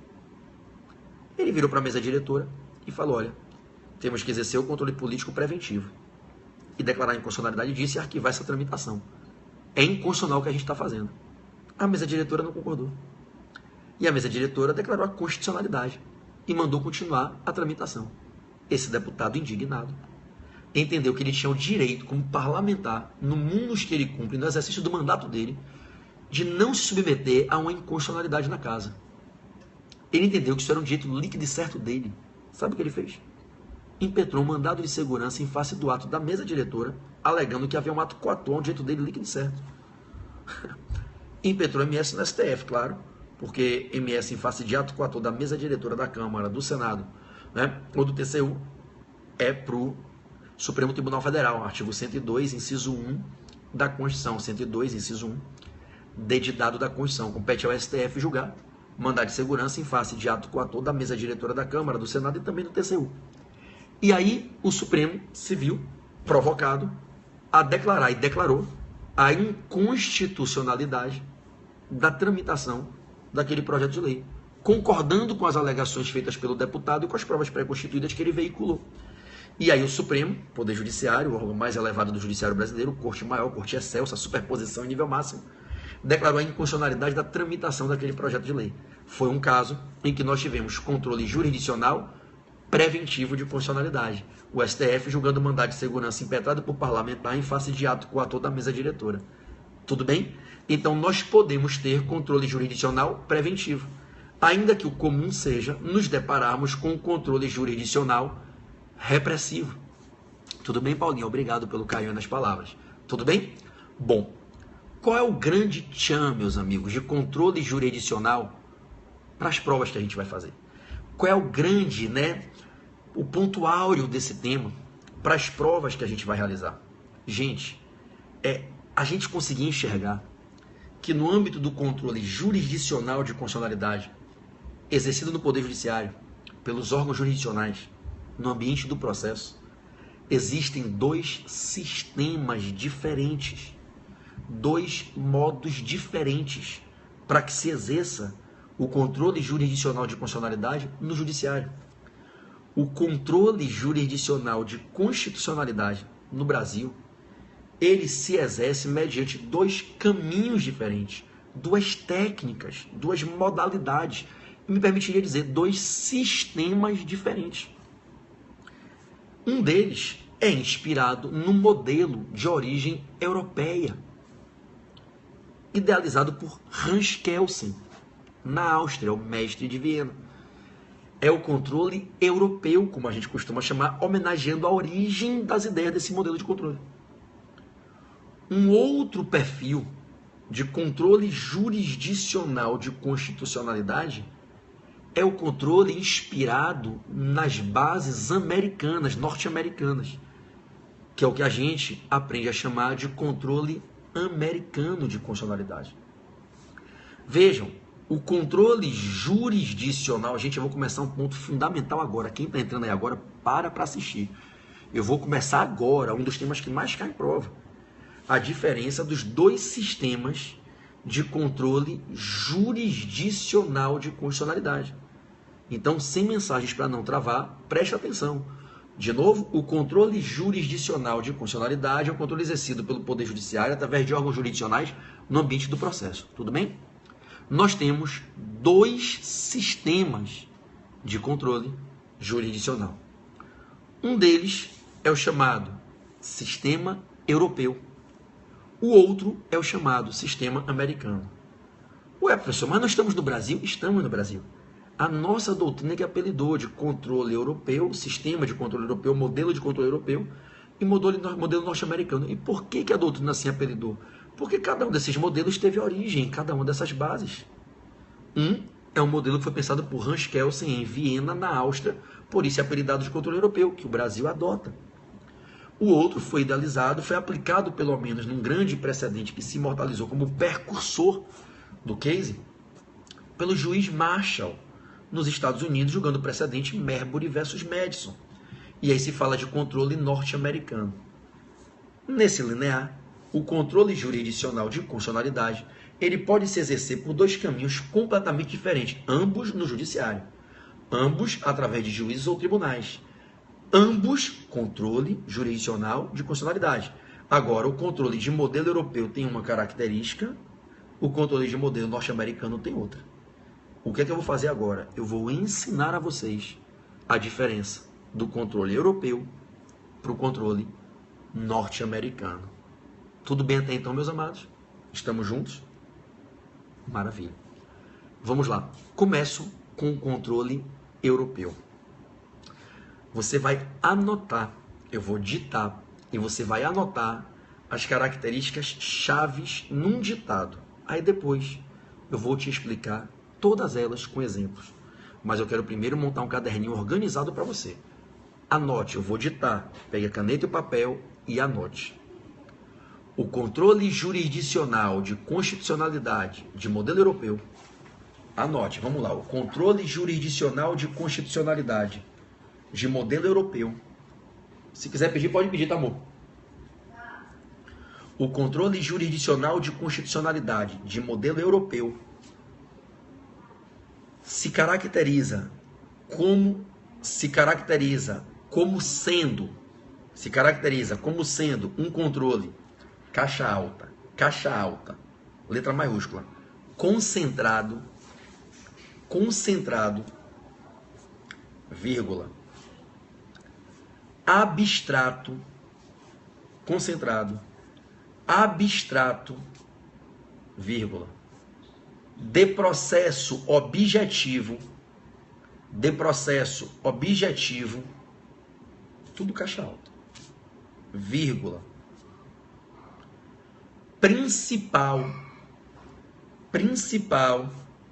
Ele virou para a mesa diretora e falou, olha, temos que exercer o controle político preventivo e declarar a inconstitucionalidade disso e arquivar essa tramitação. É inconstitucional o que a gente está fazendo. A mesa diretora não concordou. E a mesa diretora declarou a constitucionalidade e mandou continuar a tramitação. Esse deputado indignado entendeu que ele tinha o direito, como parlamentar, no mundo que ele cumpre, no exercício do mandato dele, de não se submeter a uma inconstitucionalidade na casa. Ele entendeu que isso era um direito líquido e certo dele. Sabe o que ele fez? Impetrou um mandado de segurança em face do ato da mesa diretora, alegando que havia um ato coator, um direito dele líquido e certo. Impetrou MS no STF, claro, porque MS em face de ato coator da mesa diretora da Câmara, do Senado, né, ou do TCU, é para o Supremo Tribunal Federal, artigo 102, inciso 1 da Constituição, 102, inciso 1, dedidado da Constituição. Compete ao STF julgar mandado de segurança em face de ato coator da mesa diretora da Câmara, do Senado e também do TCU. E aí o Supremo se viu provocado a declarar, e declarou, a inconstitucionalidade da tramitação daquele projeto de lei, concordando com as alegações feitas pelo deputado e com as provas pré-constituídas que ele veiculou. E aí o Supremo, Poder Judiciário, o órgão mais elevado do Judiciário brasileiro, Corte Maior, Corte Excelsa, superposição em nível máximo, declarou a inconstitucionalidade da tramitação daquele projeto de lei. Foi um caso em que nós tivemos controle jurisdicional preventivo de constitucionalidade. O STF julgando mandado de segurança impetrado por parlamentar em face de ato coator da mesa diretora. Tudo bem? Então nós podemos ter controle jurisdicional preventivo, ainda que o comum seja nos depararmos com o controle jurisdicional repressivo. Tudo bem, Paulinho? Obrigado pelo carinho nas palavras. Tudo bem? Bom, qual é o grande tchan, meus amigos, de controle jurisdicional para as provas que a gente vai fazer? Qual é o grande, o ponto áureo desse tema para as provas que a gente vai realizar? Gente, a gente conseguir enxergar que no âmbito do controle jurisdicional de constitucionalidade, exercido no Poder Judiciário, pelos órgãos jurisdicionais, no ambiente do processo, existem dois sistemas diferentes, dois modos diferentes para que se exerça o controle jurisdicional de constitucionalidade no Judiciário. O controle jurisdicional de constitucionalidade no Brasil, ele se exerce mediante dois caminhos diferentes, duas técnicas, duas modalidades, e me permitiria dizer, dois sistemas diferentes. Um deles é inspirado no modelo de origem europeia, idealizado por Hans Kelsen, na Áustria, o mestre de Viena. É o controle europeu, como a gente costuma chamar, homenageando a origem das ideias desse modelo de controle. Um outro perfil de controle jurisdicional de constitucionalidade é o controle inspirado nas bases americanas, norte-americanas, que é o que a gente aprende a chamar de controle americano de constitucionalidade. Vejam, o controle jurisdicional, gente, eu vou começar um ponto fundamental agora. Quem está entrando aí agora, para assistir. Eu vou começar agora, um dos temas que mais cai em prova. A diferença dos dois sistemas de controle jurisdicional de constitucionalidade. Então, sem mensagens para não travar, preste atenção. De novo, o controle jurisdicional de constitucionalidade é o controle exercido pelo Poder Judiciário através de órgãos jurisdicionais no ambiente do processo. Tudo bem? Nós temos dois sistemas de controle jurisdicional. Um deles é o chamado sistema europeu. O outro é o chamado sistema americano. Ué, professor, mas nós estamos no Brasil? Estamos no Brasil. A nossa doutrina que apelidou de controle europeu, sistema de controle europeu, modelo de controle europeu e modelo norte-americano. E por que a doutrina assim apelidou? Porque cada um desses modelos teve origem em cada uma dessas bases. Um é um modelo que foi pensado por Hans Kelsen em Viena, na Áustria, por isso é apelidado de controle europeu, que o Brasil adota. O outro foi idealizado, foi aplicado pelo menos num grande precedente que se imortalizou como precursor do case, pelo juiz Marshall, nos Estados Unidos, julgando o precedente Marbury versus Madison. E aí se fala de controle norte-americano. Nesse linear, o controle jurisdicional de constitucionalidade, ele pode se exercer por dois caminhos completamente diferentes, ambos no judiciário, ambos através de juízes ou tribunais, ambos controle jurisdicional de constitucionalidade. Agora, o controle de modelo europeu tem uma característica, o controle de modelo norte-americano tem outra. O que é que eu vou fazer agora? Eu vou ensinar a vocês a diferença do controle europeu para o controle norte-americano. Tudo bem até então, meus amados? Estamos juntos? Maravilha. Vamos lá. Começo com o controle europeu. Você vai anotar, eu vou ditar, e você vai anotar as características chaves num ditado. Aí depois eu vou te explicar todas elas com exemplos. Mas eu quero primeiro montar um caderninho organizado para você. Anote, eu vou ditar. Pegue a caneta e o papel e anote. O controle jurisdicional de constitucionalidade de modelo europeu. Anote, vamos lá. O controle jurisdicional de constitucionalidade de modelo europeu. Se quiser pedir, pode pedir, tá, amor? O controle jurisdicional de constitucionalidade de modelo europeu se caracteriza como sendo um controle caixa alta, letra maiúscula, concentrado, vírgula, abstrato, vírgula, de processo objetivo, Tudo caixa alta. Vírgula. Principal,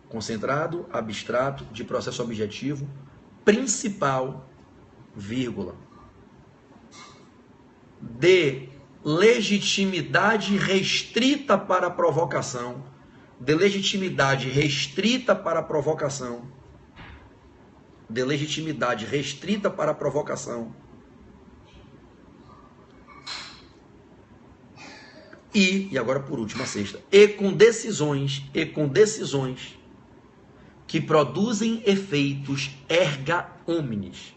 concentrado, abstrato, de processo objetivo, principal, vírgula, de legitimidade restrita para a provocação, de legitimidade restrita para a provocação, de legitimidade restrita para a provocação, e agora por último a sexta, e com decisões que produzem efeitos erga omnes,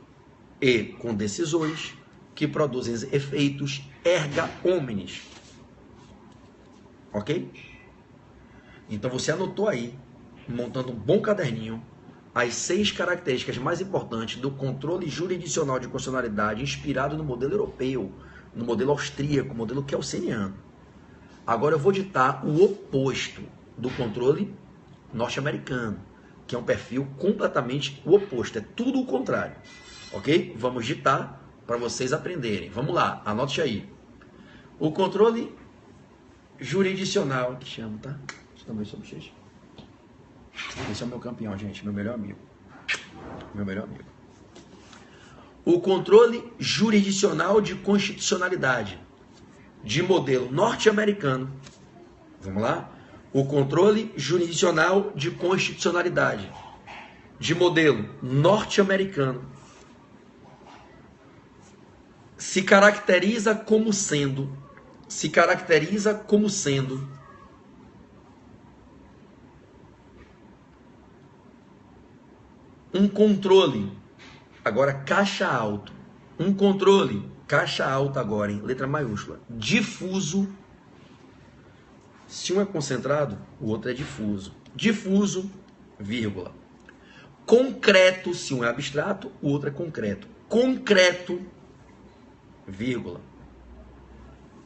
e com decisões que produzem efeitos erga omnes, ok? Então você anotou aí, montando um bom caderninho, as 6 características mais importantes do controle jurisdicional de constitucionalidade inspirado no modelo europeu, no modelo austríaco, modelo kelseniano. Agora eu vou ditar o oposto do controle norte-americano, que é um perfil completamente o oposto, é tudo o contrário. Ok? Vamos ditar para vocês aprenderem. Vamos lá, anote aí. O controle jurisdicional, que chama, tá? Também sou bochecha. Esse é o meu campeão, gente, meu melhor amigo. Meu melhor amigo. O controle jurisdicional de constitucionalidade de modelo norte-americano. Vamos lá? O controle jurisdicional de constitucionalidade de modelo norte-americano se caracteriza como sendo um controle, agora caixa alto, um controle, caixa alta agora, em letra maiúscula, difuso. Se um é concentrado, o outro é difuso. Difuso, vírgula. Concreto, se um é abstrato, o outro é concreto. Concreto, vírgula.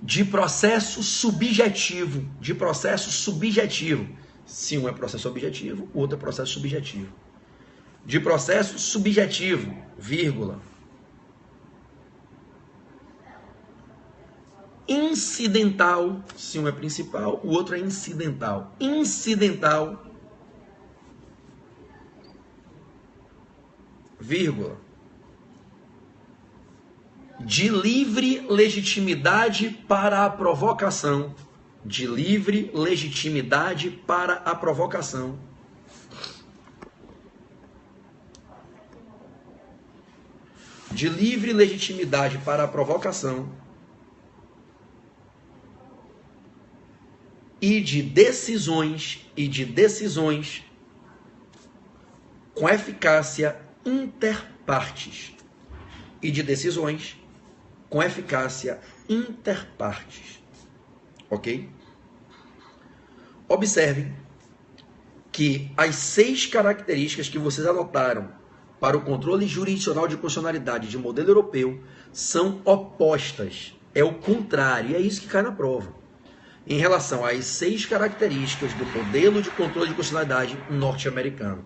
De processo subjetivo. De processo subjetivo. Se um é processo objetivo, o outro é processo subjetivo. De processo subjetivo, vírgula. Incidental, se um é principal, o outro é incidental. Incidental, vírgula. De livre legitimidade para a provocação. De livre legitimidade para a provocação. De livre legitimidade para a provocação. E de decisões com eficácia interpartes. E de decisões com eficácia interpartes. Ok? Observem que as 6 características que vocês anotaram para o controle jurisdicional de constitucionalidade de modelo europeu são opostas. É o contrário. E é isso que cai na prova. Em relação às 6 características do modelo de controle de constitucionalidade norte-americano.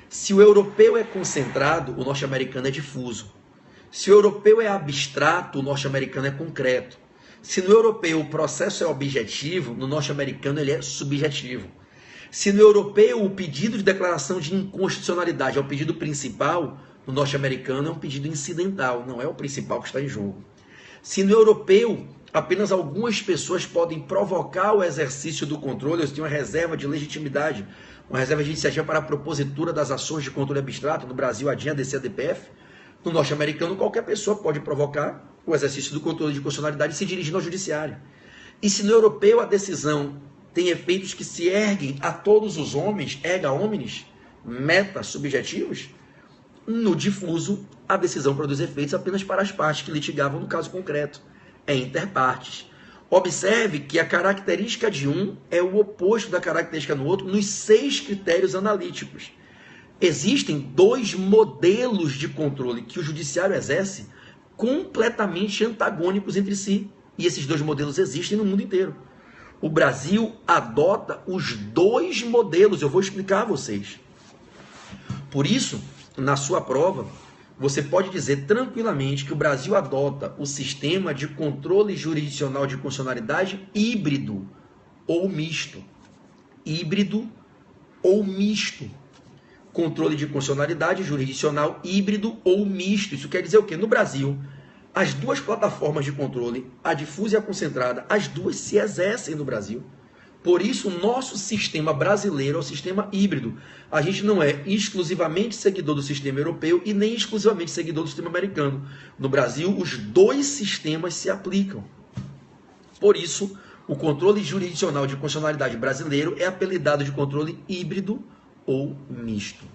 Se o europeu é concentrado, o norte-americano é difuso. Se o europeu é abstrato, o norte-americano é concreto. Se no europeu o processo é objetivo, no norte-americano ele é subjetivo. Se no europeu o pedido de declaração de inconstitucionalidade é o pedido principal, no norte-americano é um pedido incidental, não é o principal que está em jogo. Se no europeu apenas algumas pessoas podem provocar o exercício do controle, eles têm uma reserva de legitimidade, uma reserva de iniciativa para a propositura das ações de controle abstrato, no Brasil a DIN, a DC, a DPF. No norte-americano, qualquer pessoa pode provocar o exercício do controle de constitucionalidade se dirigindo ao judiciário. E se no europeu a decisão tem efeitos que se erguem a todos os homens, erga omnes, meta subjetivos, no difuso a decisão produz efeitos apenas para as partes que litigavam no caso concreto. É interpartes. Observe que a característica de um é o oposto da característica no outro nos 6 critérios analíticos. Existem 2 modelos de controle que o judiciário exerce completamente antagônicos entre si. E esses 2 modelos existem no mundo inteiro. O Brasil adota os 2 modelos. Eu vou explicar a vocês. Por isso, na sua prova, você pode dizer tranquilamente que o Brasil adota o sistema de controle jurisdicional de constitucionalidade híbrido ou misto. Híbrido ou misto. Controle de constitucionalidade jurisdicional híbrido ou misto. Isso quer dizer o quê? No Brasil, as duas plataformas de controle, a difusa e a concentrada, as duas se exercem no Brasil. Por isso, o nosso sistema brasileiro é o sistema híbrido. A gente não é exclusivamente seguidor do sistema europeu e nem exclusivamente seguidor do sistema americano. No Brasil, os dois sistemas se aplicam. Por isso, o controle jurisdicional de constitucionalidade brasileiro é apelidado de controle híbrido ou misto.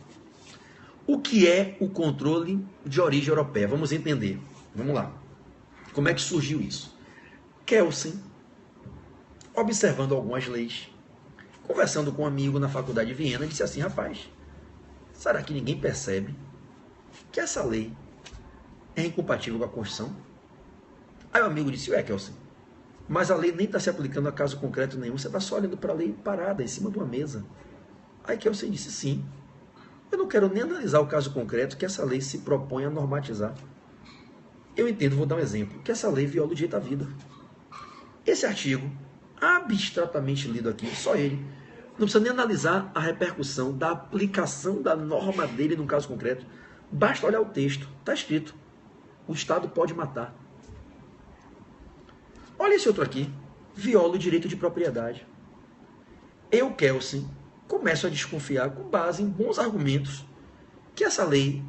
O que é o controle de origem europeia? Vamos entender. Vamos lá. Como é que surgiu isso? Kelsen, observando algumas leis, conversando com um amigo na faculdade de Viena, disse assim: rapaz, será que ninguém percebe que essa lei é incompatível com a Constituição? Aí o amigo disse: ué, Kelsen, mas a lei nem está se aplicando a caso concreto nenhum, você está só olhando para a lei parada, em cima de uma mesa. Aí Kelsen disse: sim, eu não quero nem analisar o caso concreto que essa lei se propõe a normatizar. Eu entendo, vou dar um exemplo, que essa lei viola o direito à vida. Esse artigo, abstratamente lido aqui, só ele, não precisa nem analisar a repercussão da aplicação da norma dele no caso concreto. Basta olhar o texto, está escrito: o Estado pode matar. Olha esse outro aqui, viola o direito de propriedade. Eu, Kelsen, começo a desconfiar, com base em bons argumentos, que essa lei,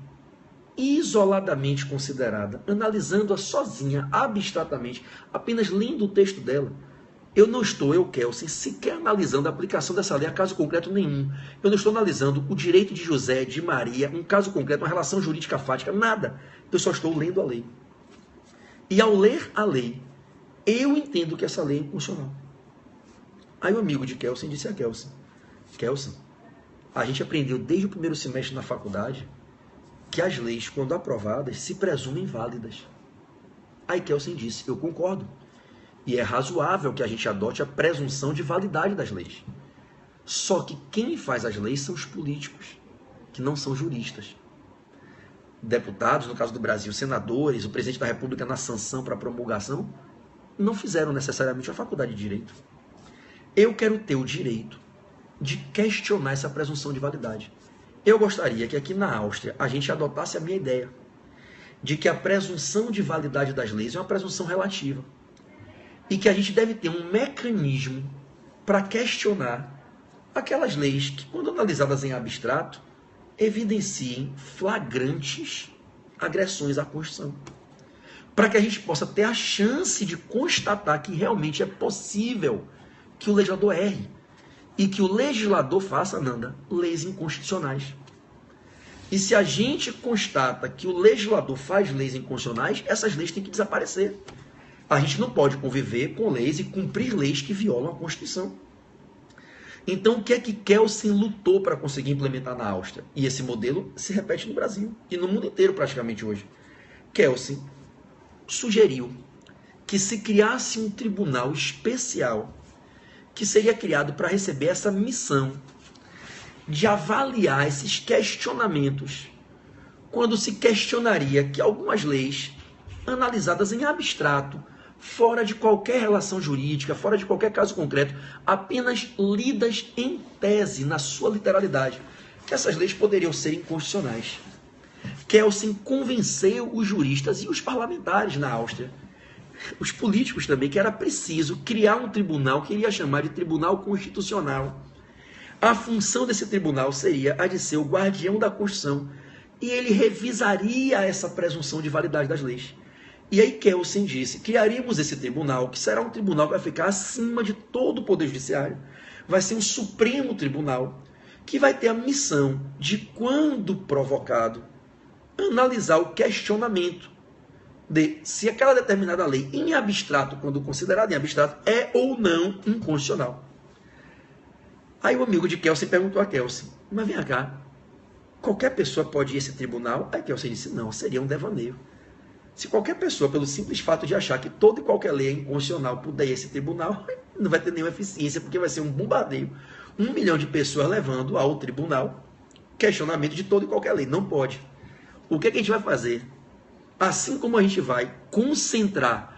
isoladamente considerada, analisando-a sozinha, abstratamente, apenas lendo o texto dela, eu não estou, eu, Kelsen, sequer analisando a aplicação dessa lei a caso concreto nenhum. Eu não estou analisando o direito de José, de Maria, um caso concreto, uma relação jurídica fática, nada. Eu só estou lendo a lei. E ao ler a lei, eu entendo que essa lei é inconstitucional. Aí o amigo de Kelsen disse a Kelsen: Kelsen, a gente aprendeu desde o primeiro semestre na faculdade que as leis, quando aprovadas, se presumem válidas. Aí Kelsen disse: eu concordo. E é razoável que a gente adote a presunção de validade das leis. Só que quem faz as leis são os políticos, que não são juristas. Deputados, no caso do Brasil, senadores, o presidente da República na sanção para promulgação, não fizeram necessariamente a faculdade de Direito. Eu quero ter o direito de questionar essa presunção de validade. Eu gostaria que aqui na Áustria a gente adotasse a minha ideia de que a presunção de validade das leis é uma presunção relativa e que a gente deve ter um mecanismo para questionar aquelas leis que, quando analisadas em abstrato, evidenciem flagrantes agressões à Constituição. Para que a gente possa ter a chance de constatar que realmente é possível que o legislador erre e que o legislador faça, Nanda, leis inconstitucionais. E se a gente constata que o legislador faz leis inconstitucionais, essas leis têm que desaparecer. A gente não pode conviver com leis e cumprir leis que violam a Constituição. Então, o que é que Kelsen lutou para conseguir implementar na Áustria? E esse modelo se repete no Brasil e no mundo inteiro praticamente hoje. Kelsen sugeriu que se criasse um tribunal especial que seria criado para receber essa missão de avaliar esses questionamentos, quando se questionaria que algumas leis, analisadas em abstrato, fora de qualquer relação jurídica, fora de qualquer caso concreto, apenas lidas em tese, na sua literalidade, que essas leis poderiam ser inconstitucionais. Kelsen convenceu os juristas e os parlamentares na Áustria, os políticos também, que era preciso criar um tribunal que iria chamar de Tribunal Constitucional. A função desse tribunal seria a de ser o guardião da Constituição, e ele revisaria essa presunção de validade das leis. E aí Kelsen disse: criaríamos esse tribunal, que será um tribunal que vai ficar acima de todo o Poder Judiciário, vai ser um Supremo Tribunal, que vai ter a missão de, quando provocado, analisar o questionamento de se aquela determinada lei, em abstrato, quando considerada em abstrato, é ou não inconstitucional. Aí o amigo de Kelsen perguntou a Kelsen: mas vem cá, qualquer pessoa pode ir a esse tribunal? Aí Kelsen disse: não, seria um devaneio. Se qualquer pessoa, pelo simples fato de achar que toda e qualquer lei é inconstitucional, puder ir a esse tribunal, não vai ter nenhuma eficiência, porque vai ser um bombardeio. 1 milhão de pessoas levando ao tribunal questionamento de toda e qualquer lei. Não pode. o que a gente vai fazer? Assim como a gente vai concentrar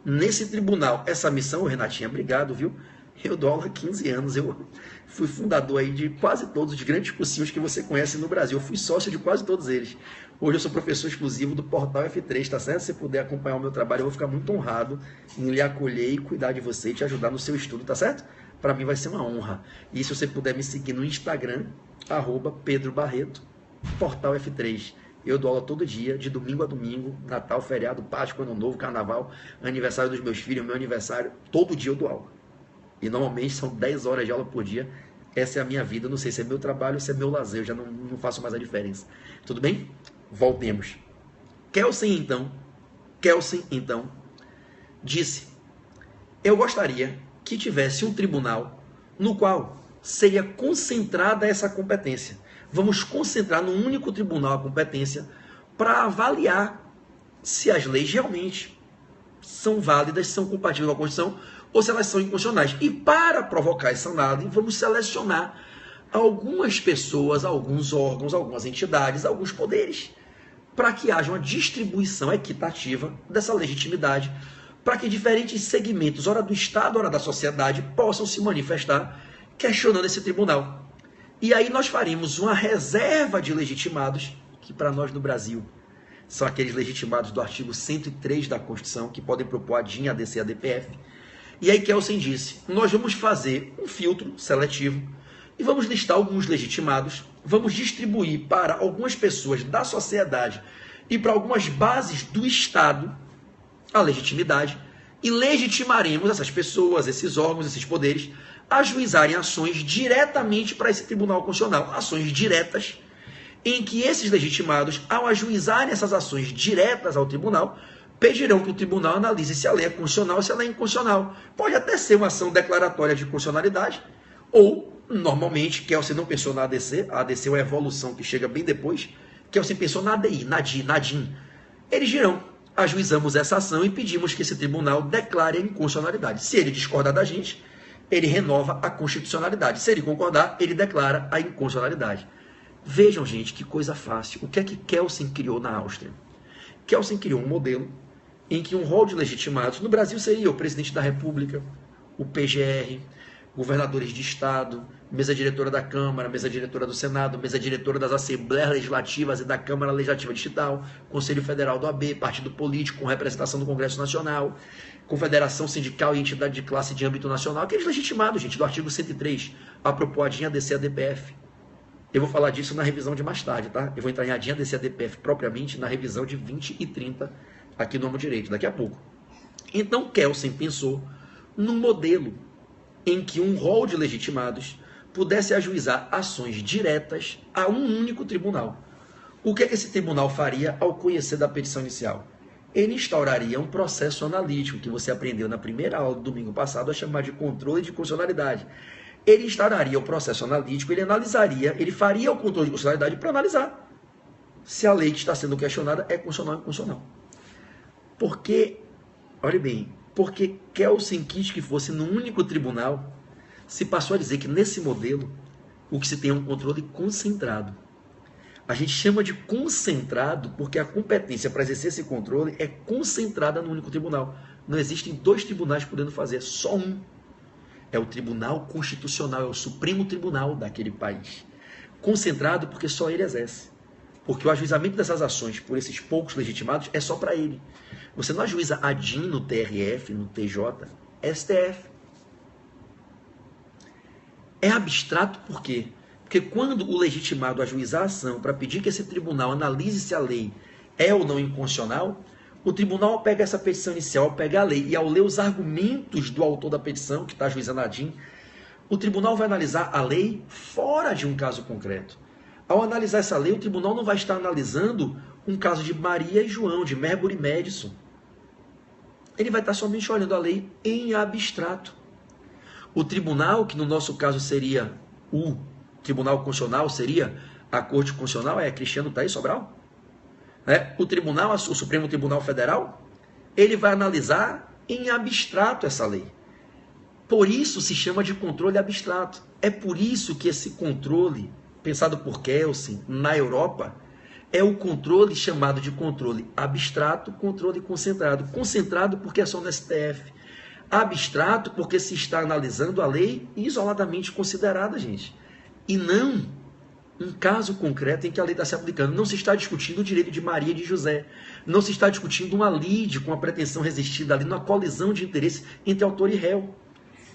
nesse tribunal essa missão, Renatinha, obrigado, viu? Eu dou aula há 15 anos, eu fui fundador aí de quase todos os grandes cursinhos que você conhece no Brasil, eu fui sócio de quase todos eles. Hoje eu sou professor exclusivo do Portal F3, tá certo? Se você puder acompanhar o meu trabalho, eu vou ficar muito honrado em lhe acolher e cuidar de você e te ajudar no seu estudo, tá certo? Para mim vai ser uma honra. E se você puder me seguir no Instagram, @Pedro Barreto, Portal F3. Eu dou aula todo dia, de domingo a domingo, Natal, feriado, Páscoa, Ano Novo, Carnaval, aniversário dos meus filhos, meu aniversário, todo dia eu dou aula. E normalmente são 10 horas de aula por dia. Essa é a minha vida, não sei se é meu trabalho ou se é meu lazer, eu já não faço mais a diferença. Tudo bem? Voltemos. Kelsen, então, disse: eu gostaria que tivesse um tribunal no qual seria concentrada essa competência. Vamos concentrar num único tribunal a competência para avaliar se as leis realmente são válidas, são compatíveis com a Constituição ou se elas são inconstitucionais. E para provocar essa análise, vamos selecionar algumas pessoas, alguns órgãos, algumas entidades, alguns poderes, para que haja uma distribuição equitativa dessa legitimidade, para que diferentes segmentos, ora do Estado, ora da sociedade, possam se manifestar questionando esse tribunal. E aí nós faríamos uma reserva de legitimados, que para nós no Brasil são aqueles legitimados do artigo 103 da Constituição, que podem propor a DIN, a ADC, a DPF. E aí Kelsen disse: nós vamos fazer um filtro seletivo e vamos listar alguns legitimados, vamos distribuir para algumas pessoas da sociedade e para algumas bases do Estado a legitimidade, e legitimaremos essas pessoas, esses órgãos, esses poderes, a ajuizarem ações diretamente para esse Tribunal Constitucional, ações diretas, em que esses legitimados, ao ajuizarem essas ações diretas ao tribunal, pedirão que o tribunal analise se a lei é constitucional ou se ela é inconstitucional. Pode até ser uma ação declaratória de constitucionalidade, ou, normalmente, Kelsen não pensou na ADC, a ADC é uma evolução que chega bem depois, Kelsen pensou na ADI, na DIN. Eles dirão: ajuizamos essa ação e pedimos que esse tribunal declare a inconstitucionalidade. Se ele discordar da gente, ele renova a constitucionalidade. Se ele concordar, ele declara a inconstitucionalidade. Vejam, gente, que coisa fácil. O que é que Kelsen criou na Áustria? Kelsen criou um modelo em que um rol de legitimados, no Brasil seria o presidente da República, o PGR, governadores de Estado, mesa diretora da Câmara, mesa diretora do Senado, mesa diretora das Assembleias Legislativas e da Câmara Legislativa Distrital, Conselho Federal do AB, partido político com representação do Congresso Nacional, confederação sindical e entidade de classe de âmbito nacional, aqueles legitimados, gente, do artigo 103, a propor a DIN, a ADC, a DPF. Eu vou falar disso na revisão de mais tarde, tá? Eu vou entrar em ADIN, ADC, a DPF propriamente na revisão de 20 e 30 aqui no Amo Direito, daqui a pouco. Então, Kelsen pensou num modelo em que um rol de legitimados pudesse ajuizar ações diretas a um único tribunal. O que é que esse tribunal faria ao conhecer da petição inicial? Ele instauraria um processo analítico, que você aprendeu na primeira aula do domingo passado a chamar de controle de constitucionalidade. Ele instauraria o processo analítico, ele analisaria, ele faria o controle de constitucionalidade para analisar se a lei que está sendo questionada é constitucional ou inconstitucional. Porque, olhe bem, porque Kelsen quis que fosse num único tribunal, se passou a dizer que nesse modelo o que se tem é um controle concentrado. A gente chama de concentrado porque a competência para exercer esse controle é concentrada no único tribunal. Não existem dois tribunais podendo fazer, só um. É o Tribunal Constitucional, é o Supremo Tribunal daquele país. Concentrado porque só ele exerce. Porque o ajuizamento dessas ações por esses poucos legitimados é só para ele. Você não ajuiza a DIN no TRF, no TJ, STF. É abstrato por quê? Porque quando o legitimado ajuizar a ação para pedir que esse tribunal analise se a lei é ou não inconstitucional, o tribunal, ao pegar essa petição inicial, ao pegar a lei e ao ler os argumentos do autor da petição, que está ajuizando a DIN, o tribunal vai analisar a lei fora de um caso concreto. Ao analisar essa lei, o tribunal não vai estar analisando um caso de Maria e João, de Mercury e Madison. Ele vai estar somente olhando a lei em abstrato. O tribunal, que no nosso caso seria o Tribunal Constitucional, seria a Corte Constitucional, Cristiano Thaís Sobral? O tribunal, o Supremo Tribunal Federal, ele vai analisar em abstrato essa lei. Por isso se chama de controle abstrato. É por isso que esse controle pensado por Kelsen, na Europa, é o controle chamado de controle abstrato, controle concentrado. Concentrado porque é só no STF. Abstrato porque se está analisando a lei isoladamente considerada, gente. E não um caso concreto em que a lei está se aplicando. Não se está discutindo o direito de Maria e de José. Não se está discutindo uma lide com a pretensão resistida ali, numa colisão de interesse entre autor e réu.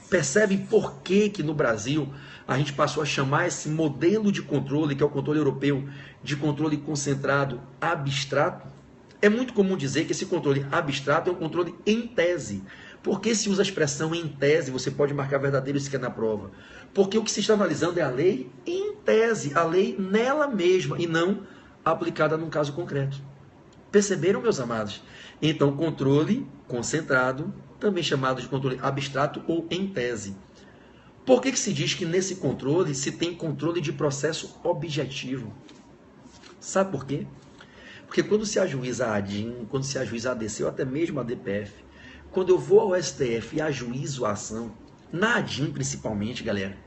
Percebem por que no Brasil a gente passou a chamar esse modelo de controle, que é o controle europeu, de controle concentrado abstrato? É muito comum dizer que esse controle abstrato é um controle em tese. Por que se usa a expressão em tese? Você pode marcar verdadeiro se quer na prova. Porque o que se está analisando é a lei em tese, a lei nela mesma e não aplicada num caso concreto. Perceberam, meus amados? Então, controle concentrado, também chamado de controle abstrato ou em tese. Por que se diz que nesse controle se tem controle de processo objetivo? Sabe por quê? Porque quando se ajuiza a ADIM, quando se ajuiza a ADC ou até mesmo a DPF, quando eu vou ao STF e ajuizo a ação, na ADIM principalmente, galera,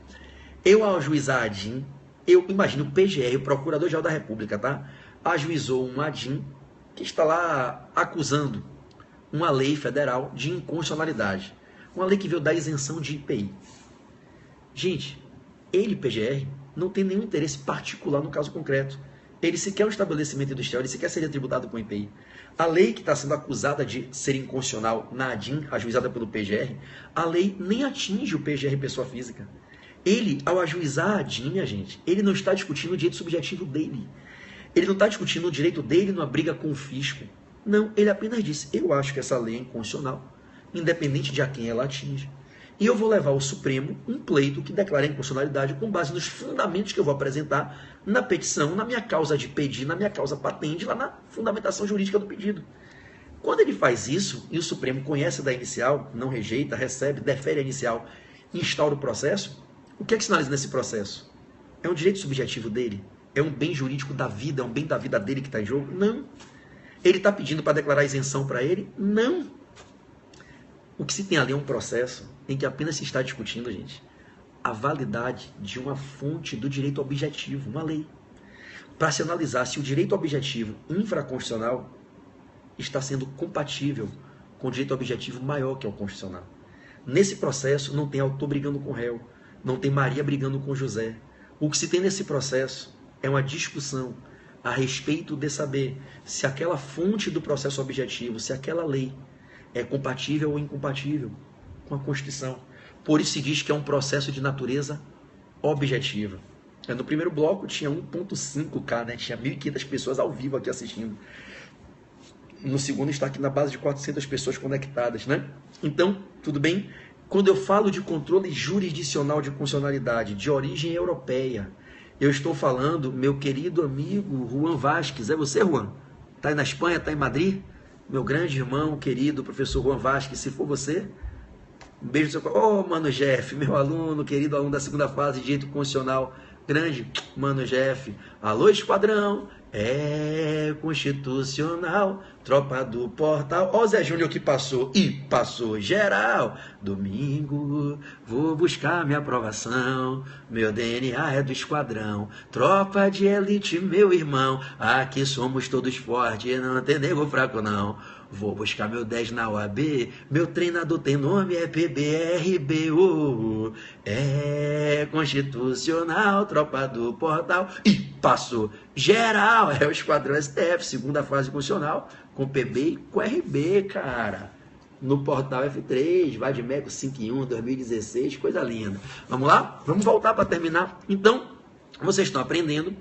eu ao ajuizar a ADIM, eu imagino o PGR, o Procurador-Geral da República, tá? Ajuizou um ADIM que está lá acusando uma lei federal de inconstitucionalidade. Uma lei que veio da isenção de IPI. Gente, ele, PGR, não tem nenhum interesse particular no caso concreto. Ele sequer é um estabelecimento industrial, ele sequer seria tributado com IPI. A lei que está sendo acusada de ser inconstitucional na ADIM, ajuizada pelo PGR, a lei nem atinge o PGR pessoa física. Ele, ao ajuizar a ADIM, gente, ele não está discutindo o direito subjetivo dele. Ele não está discutindo o direito dele numa briga com o fisco. Não, ele apenas disse, eu acho que essa lei é inconstitucional, independente de a quem ela atinge. E eu vou levar ao Supremo um pleito que declara a inconstitucionalidade com base nos fundamentos que eu vou apresentar na petição, na minha causa de pedir, na minha causa patente, lá na fundamentação jurídica do pedido. Quando ele faz isso, e o Supremo conhece da inicial, não rejeita, recebe, defere a inicial, instaura o processo, o que é que sinaliza nesse processo? É um direito subjetivo dele? É um bem jurídico da vida, é um bem da vida dele que está em jogo? Não. Ele está pedindo para declarar isenção para ele? Não. O que se tem ali é um processo em que apenas se está discutindo, gente, a validade de uma fonte do direito objetivo, uma lei. Para se analisar se o direito objetivo infraconstitucional está sendo compatível com o direito objetivo maior que é o constitucional. Nesse processo não tem autor brigando com o réu, não tem Maria brigando com José. O que se tem nesse processo é uma discussão a respeito de saber se aquela fonte do processo objetivo, se aquela lei é compatível ou incompatível com a Constituição. Por isso se diz que é um processo de natureza objetiva. No primeiro bloco tinha 1.5K, né? Tinha 1.500 pessoas ao vivo aqui assistindo. No segundo está aqui na base de 400 pessoas conectadas, né? Então, tudo bem? Quando eu falo de controle jurisdicional de constitucionalidade de origem europeia, eu estou falando, meu querido amigo Juan Vasques. É você, Juan? Está aí na Espanha, está em Madrid? Meu grande irmão, querido professor Juan Vasques, se for você, um beijo no seu coração. Mano Jeff, meu aluno, querido aluno da segunda fase de Direito Constitucional, grande Mano Jeff. Alô, esquadrão, é constitucional, tropa do portal. Ó, Zé Júnior que passou, e passou geral. Domingo, vou buscar minha aprovação, meu DNA é do esquadrão, tropa de elite, meu irmão, aqui somos todos fortes, não tem nego fraco não. Vou buscar meu 10 na OAB, meu treinador tem nome, é PBRBO, é constitucional, tropa do portal, e passou geral, é o esquadrão STF, segunda fase constitucional, com PB e com RB, cara, no portal F3, Vadimeco 5.1, 2016, coisa linda. Vamos lá? Vamos voltar para terminar. Então, vocês estão aprendendo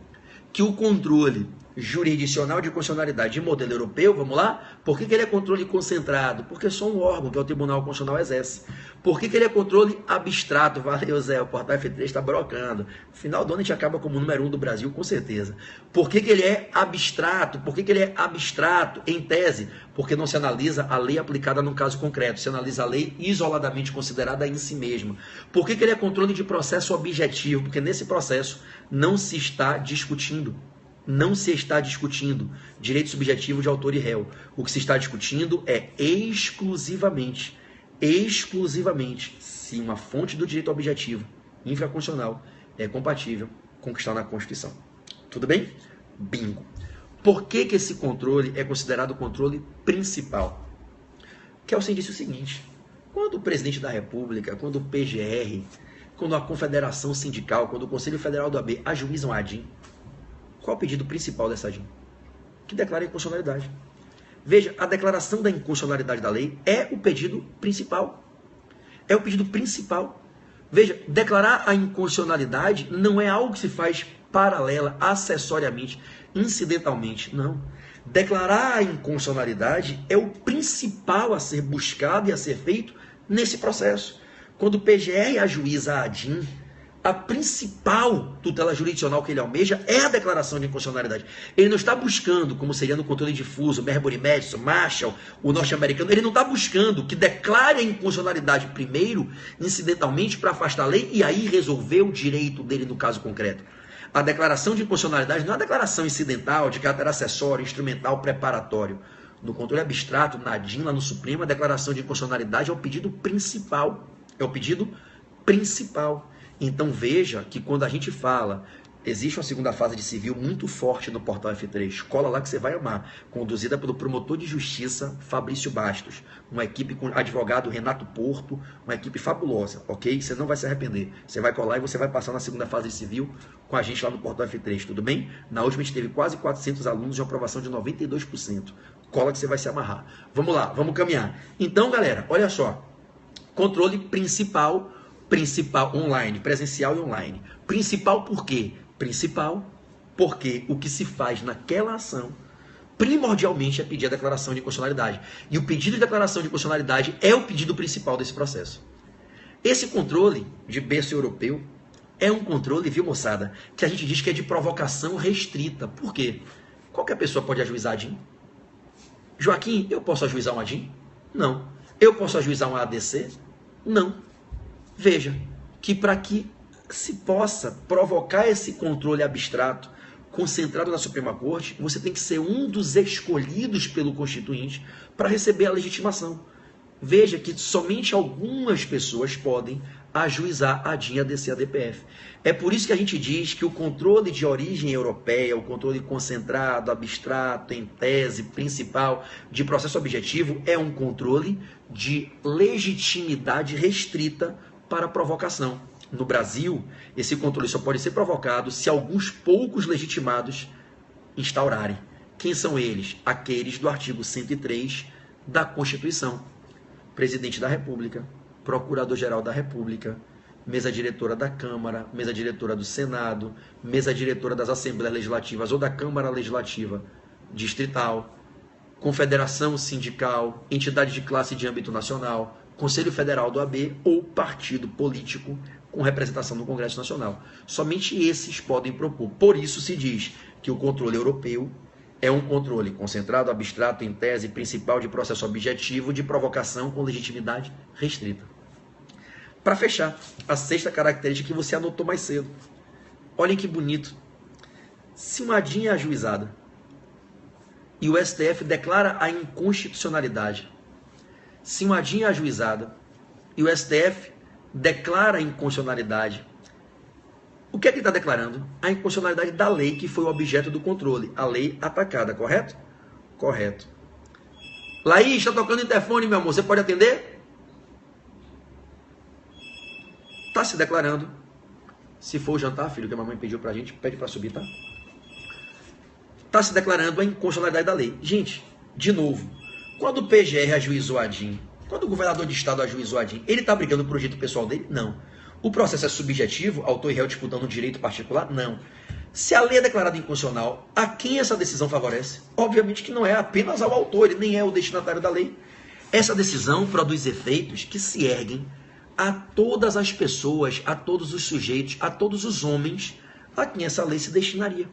que o controle jurisdicional de constitucionalidade de modelo europeu, vamos lá? Por que ele é controle concentrado? Porque só um órgão, que é o Tribunal Constitucional, exerce. Por que ele é controle abstrato? Valeu, Zé, o portal F3 está brocando. No final do ano a gente acaba como número 1 do Brasil, com certeza. Por que ele é abstrato? Por que ele é abstrato, em tese? Porque não se analisa a lei aplicada num caso concreto, se analisa a lei isoladamente considerada em si mesma. Por que ele é controle de processo objetivo? Porque nesse processo não se está discutindo direito subjetivo de autor e réu. O que se está discutindo é exclusivamente, se uma fonte do direito objetivo infraconstitucional é compatível conquistar na Constituição. Tudo bem? Bingo. Por que esse controle é considerado o controle principal? Kelsen disse o seguinte: quando o presidente da República, quando o PGR, quando a Confederação Sindical, quando o Conselho Federal do AB ajuizam a ADIM, qual é o pedido principal dessa ADIM? Que declara a inconstitucionalidade. Veja, a declaração da inconstitucionalidade da lei é o pedido principal. É o pedido principal. Veja, declarar a inconstitucionalidade não é algo que se faz paralela, acessoriamente, incidentalmente. Não. Declarar a inconstitucionalidade é o principal a ser buscado e a ser feito nesse processo. Quando o PGR ajuiza a ADIM, a principal tutela jurisdicional que ele almeja é a declaração de inconstitucionalidade. Ele não está buscando, como seria no controle difuso, Marbury Madison, Marshall, o norte-americano, ele não está buscando que declare a inconstitucionalidade primeiro, incidentalmente, para afastar a lei e aí resolver o direito dele no caso concreto. A declaração de inconstitucionalidade não é uma declaração incidental, de caráter acessório, instrumental, preparatório. No controle abstrato, na ADIM, lá no Supremo, a declaração de inconstitucionalidade é o pedido principal. É o pedido principal. Então veja que quando a gente fala, existe uma segunda fase de civil muito forte no portal F3, cola lá que você vai amar, conduzida pelo promotor de justiça Fabrício Bastos, uma equipe com advogado Renato Porto, uma equipe fabulosa, ok? Você não vai se arrepender, você vai colar e você vai passar na segunda fase de civil com a gente lá no portal F3, tudo bem? Na última a gente teve quase 400 alunos de uma aprovação de 92%, cola que você vai se amarrar. Vamos lá, vamos caminhar. Então galera, olha só, controle principal online, presencial e online. Principal por quê? Principal porque o que se faz naquela ação, primordialmente, é pedir a declaração de inconstitucionalidade. E o pedido de declaração de inconstitucionalidade é o pedido principal desse processo. Esse controle de berço europeu é um controle, viu moçada, que a gente diz que é de provocação restrita. Por quê? Qualquer pessoa pode ajuizar a ADIM? Joaquim, eu posso ajuizar um ADIM? Não. Eu posso ajuizar um ADC? Não. Veja, que para que se possa provocar esse controle abstrato, concentrado na Suprema Corte, você tem que ser um dos escolhidos pelo Constituinte para receber a legitimação. Veja que somente algumas pessoas podem ajuizar a ADIM, ADC, ADPF. É por isso que a gente diz que o controle de origem europeia, o controle concentrado, abstrato, em tese, principal, de processo objetivo, é um controle de legitimidade restrita para provocação. No Brasil, esse controle só pode ser provocado se alguns poucos legitimados instaurarem. Quem são eles? Aqueles do artigo 103 da Constituição. Presidente da República, Procurador-Geral da República, mesa diretora da Câmara, mesa diretora do Senado, mesa diretora das Assembleias Legislativas ou da Câmara Legislativa Distrital, Confederação Sindical, entidade de classe de âmbito nacional, Conselho Federal do AB ou partido político com representação no Congresso Nacional. Somente esses podem propor. Por isso se diz que o controle europeu é um controle concentrado, abstrato, em tese, principal de processo objetivo de provocação com legitimidade restrita. Para fechar, a sexta característica que você anotou mais cedo. Olhem que bonito. Se uma ADIM é ajuizada e o STF declara a inconstitucionalidade, se uma ADIM é ajuizada e o STF declara a inconstitucionalidade, o que é que ele está declarando? A inconstitucionalidade da lei que foi o objeto do controle, a lei atacada, correto? Correto. Laís, está tocando o interfone, meu amor, você pode atender? Está se declarando. Se for o jantar, filho, que a mamãe pediu para a gente, pede para subir, tá? Está se declarando a inconstitucionalidade da lei. Gente, de novo, quando o PGR ajuizou a ADIM, quando o governador de estado ajuizou a ADIM, ele está brigando por direito pessoal dele? Não. O processo é subjetivo, autor e réu disputando um direito particular? Não. Se a lei é declarada inconstitucional, a quem essa decisão favorece? Obviamente que não é apenas ao autor, ele nem é o destinatário da lei. Essa decisão produz efeitos que se erguem a todas as pessoas, a todos os sujeitos, a todos os homens a quem essa lei se destinaria.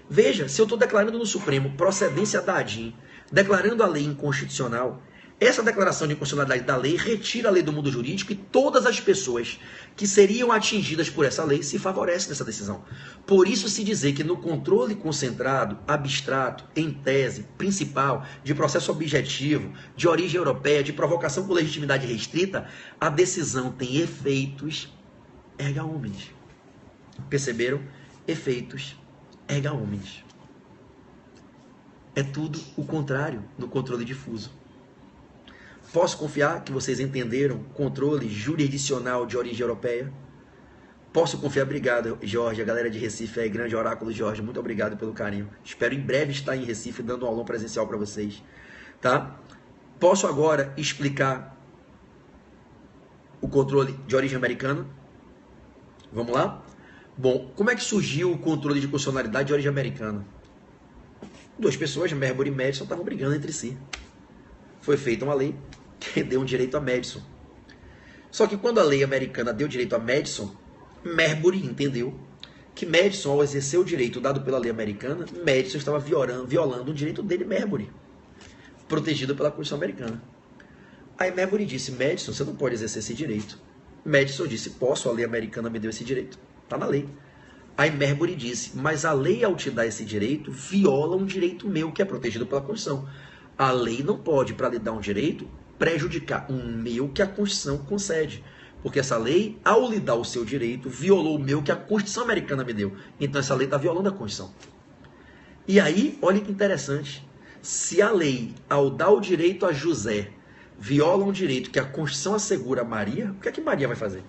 Veja, se eu estou declarando no Supremo procedência da ADIM, declarando a lei inconstitucional, essa declaração de inconstitucionalidade da lei retira a lei do mundo jurídico e todas as pessoas que seriam atingidas por essa lei se favorecem dessa decisão. Por isso se dizer que no controle concentrado, abstrato, em tese, principal, de processo objetivo, de origem europeia, de provocação com legitimidade restrita, a decisão tem efeitos erga omnes. Perceberam? efeitos erga omnes. É tudo o contrário do controle difuso. Posso confiar que vocês entenderam controle jurisdicional de origem europeia? Posso confiar? Obrigado, Jorge, a galera de Recife aí, grande oráculo Jorge, muito obrigado pelo carinho. Espero em breve estar em Recife dando um aulão presencial para vocês, tá? Posso agora explicar o controle de origem americana? Vamos lá? Bom, como é que surgiu o controle de constitucionalidade de origem americana? Duas pessoas, Marbury e Madison, estavam brigando entre si. Foi feita uma lei que deu um direito a Madison. Só que quando a lei americana deu direito a Madison, Marbury entendeu que Madison, ao exercer o direito dado pela lei americana, Madison estava violando o direito dele, Marbury, protegido pela Constituição americana. Aí Marbury disse, Madison, você não pode exercer esse direito. Madison disse, posso, a lei americana me deu esse direito. Está na lei. Aí Marbury disse, mas a lei, ao te dar esse direito, viola um direito meu que é protegido pela Constituição. A lei não pode, para lhe dar um direito, prejudicar um meu que a Constituição concede. Porque essa lei, ao lhe dar o seu direito, violou o meu que a Constituição americana me deu. Então essa lei está violando a Constituição. E aí, olha que interessante. Se a lei, ao dar o direito a José, viola um direito que a Constituição assegura a Maria, o que é que Maria vai fazer?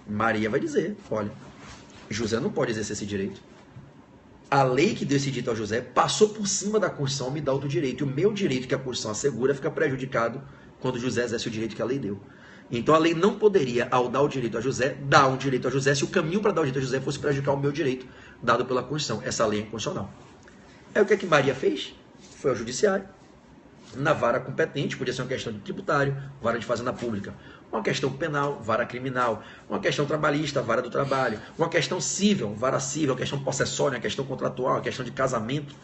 Maria vai dizer, olha, José não pode exercer esse direito. A lei que deu esse direito a José passou por cima da Constituição, me dá outro direito. E o meu direito que a Constituição assegura fica prejudicado quando José exerce o direito que a lei deu. Então a lei não poderia, ao dar o direito a José, dar um direito a José se o caminho para dar o direito a José fosse prejudicar o meu direito dado pela Constituição. Essa lei é inconstitucional. Aí o que é que Maria fez? Foi ao judiciário. Na vara competente, podia ser uma questão de tributário, vara de fazenda pública, uma questão penal, vara criminal, uma questão trabalhista, vara do trabalho, uma questão civil, vara civil, uma questão possessória, uma questão contratual, uma questão de casamento.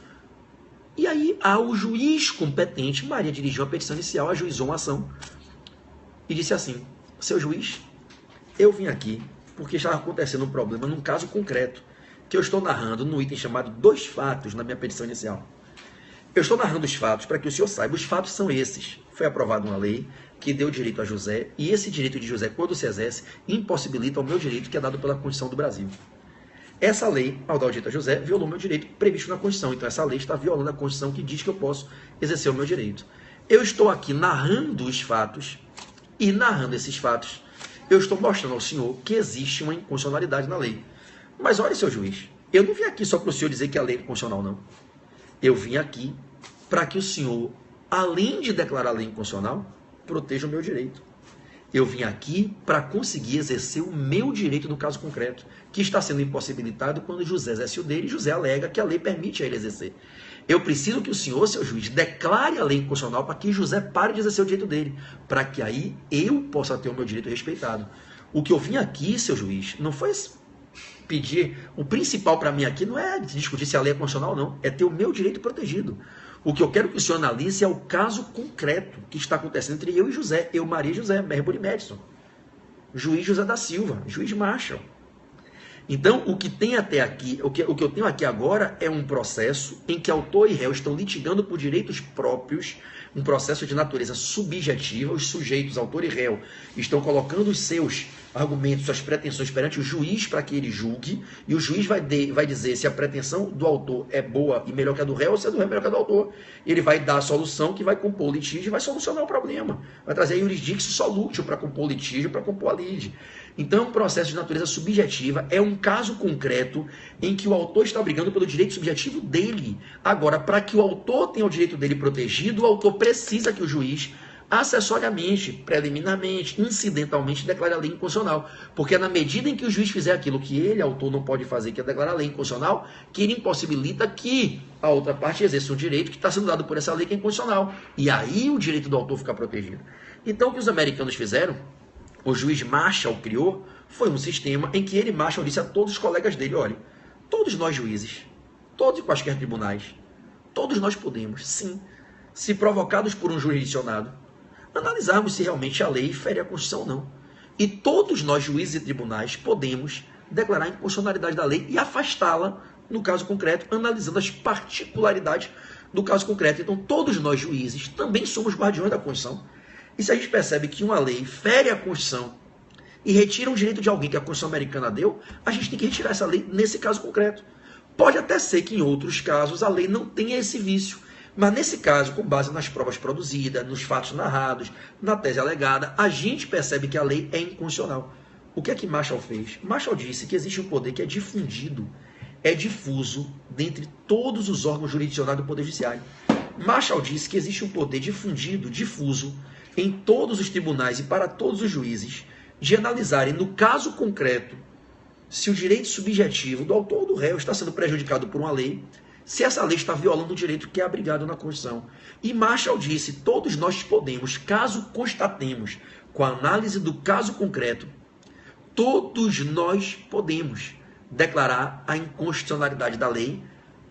E aí, ao juiz competente, Maria dirigiu a petição inicial, ajuizou uma ação e disse assim, seu juiz, eu vim aqui porque estava acontecendo um problema num caso concreto, que eu estou narrando no item chamado 2 fatos na minha petição inicial. Eu estou narrando os fatos para que o senhor saiba. Os fatos são esses. Foi aprovada uma lei que deu direito a José, e esse direito de José, quando se exerce, impossibilita o meu direito que é dado pela Constituição do Brasil. Essa lei, ao dar o direito a José, violou o meu direito previsto na Constituição. Então essa lei está violando a Constituição que diz que eu posso exercer o meu direito. Eu estou aqui narrando os fatos, e narrando esses fatos, eu estou mostrando ao senhor que existe uma inconstitucionalidade na lei. Mas olha, seu juiz, eu não vim aqui só para o senhor dizer que a lei é inconstitucional, não. Eu vim aqui para que o senhor, além de declarar a lei inconstitucional, proteja o meu direito. Eu vim aqui para conseguir exercer o meu direito no caso concreto, que está sendo impossibilitado quando José exerce o dele e José alega que a lei permite a ele exercer. Eu preciso que o senhor, seu juiz, declare a lei inconstitucional para que José pare de exercer o direito dele, para que aí eu possa ter o meu direito respeitado. O que eu vim aqui, seu juiz, não foi pedir, o principal para mim aqui não é discutir se a lei é constitucional ou não, é ter o meu direito protegido. O que eu quero que o senhor analise é o caso concreto que está acontecendo entre eu e José, eu, Maria e José, Marbury e Madison, juiz José da Silva, juiz Marshall. Então, o que tem até aqui, o que eu tenho aqui agora é um processo em que autor e réu estão litigando por direitos próprios, um processo de natureza subjetiva, os sujeitos, autor e réu, estão colocando os seus argumentos, suas pretensões perante o juiz para que ele julgue, e o juiz vai dizer se a pretensão do autor é boa e melhor que a do réu, ou se a do réu é melhor que a do autor. Ele vai dar a solução que vai compor o litígio e vai solucionar o problema. Vai trazer a jurisdicção solútil para compor o litígio, para compor a lide. Então, é um processo de natureza subjetiva, é um caso concreto em que o autor está brigando pelo direito subjetivo dele. Agora, para que o autor tenha o direito dele protegido, o autor precisa que o juiz, acessoriamente, preliminarmente, incidentalmente, declare a lei inconstitucional. Porque é na medida em que o juiz fizer aquilo que ele, autor, não pode fazer, que é declarar a lei inconstitucional, que ele impossibilita que a outra parte exerça um direito que está sendo dado por essa lei que é inconstitucional. E aí o direito do autor fica protegido. Então, o que os americanos fizeram, o juiz Marshall criou, foi um sistema em que ele, Marshall, disse a todos os colegas dele, olha, todos nós juízes, todos e quaisquer tribunais, todos nós podemos, sim, se provocados por um jurisdicionado, analisarmos se realmente a lei fere a Constituição ou não. E todos nós, juízes e tribunais, podemos declarar a inconstitucionalidade da lei e afastá-la, no caso concreto, analisando as particularidades do caso concreto. Então, todos nós, juízes, também somos guardiões da Constituição. E se a gente percebe que uma lei fere a Constituição e retira um direito de alguém que a Constituição Americana deu, a gente tem que retirar essa lei nesse caso concreto. Pode até ser que em outros casos a lei não tenha esse vício, mas nesse caso, com base nas provas produzidas, nos fatos narrados, na tese alegada, a gente percebe que a lei é inconstitucional. O que é que Marshall fez? Marshall disse que existe um poder que é difundido, é difuso dentre todos os órgãos jurisdicionais do Poder Judiciário. Marshall disse que existe um poder difundido, difuso, em todos os tribunais e para todos os juízes, de analisarem, no caso concreto, se o direito subjetivo do autor ou do réu está sendo prejudicado por uma lei, se essa lei está violando o direito que é abrigado na Constituição. E Marshall disse, todos nós podemos, caso constatemos, com a análise do caso concreto, todos nós podemos declarar a inconstitucionalidade da lei,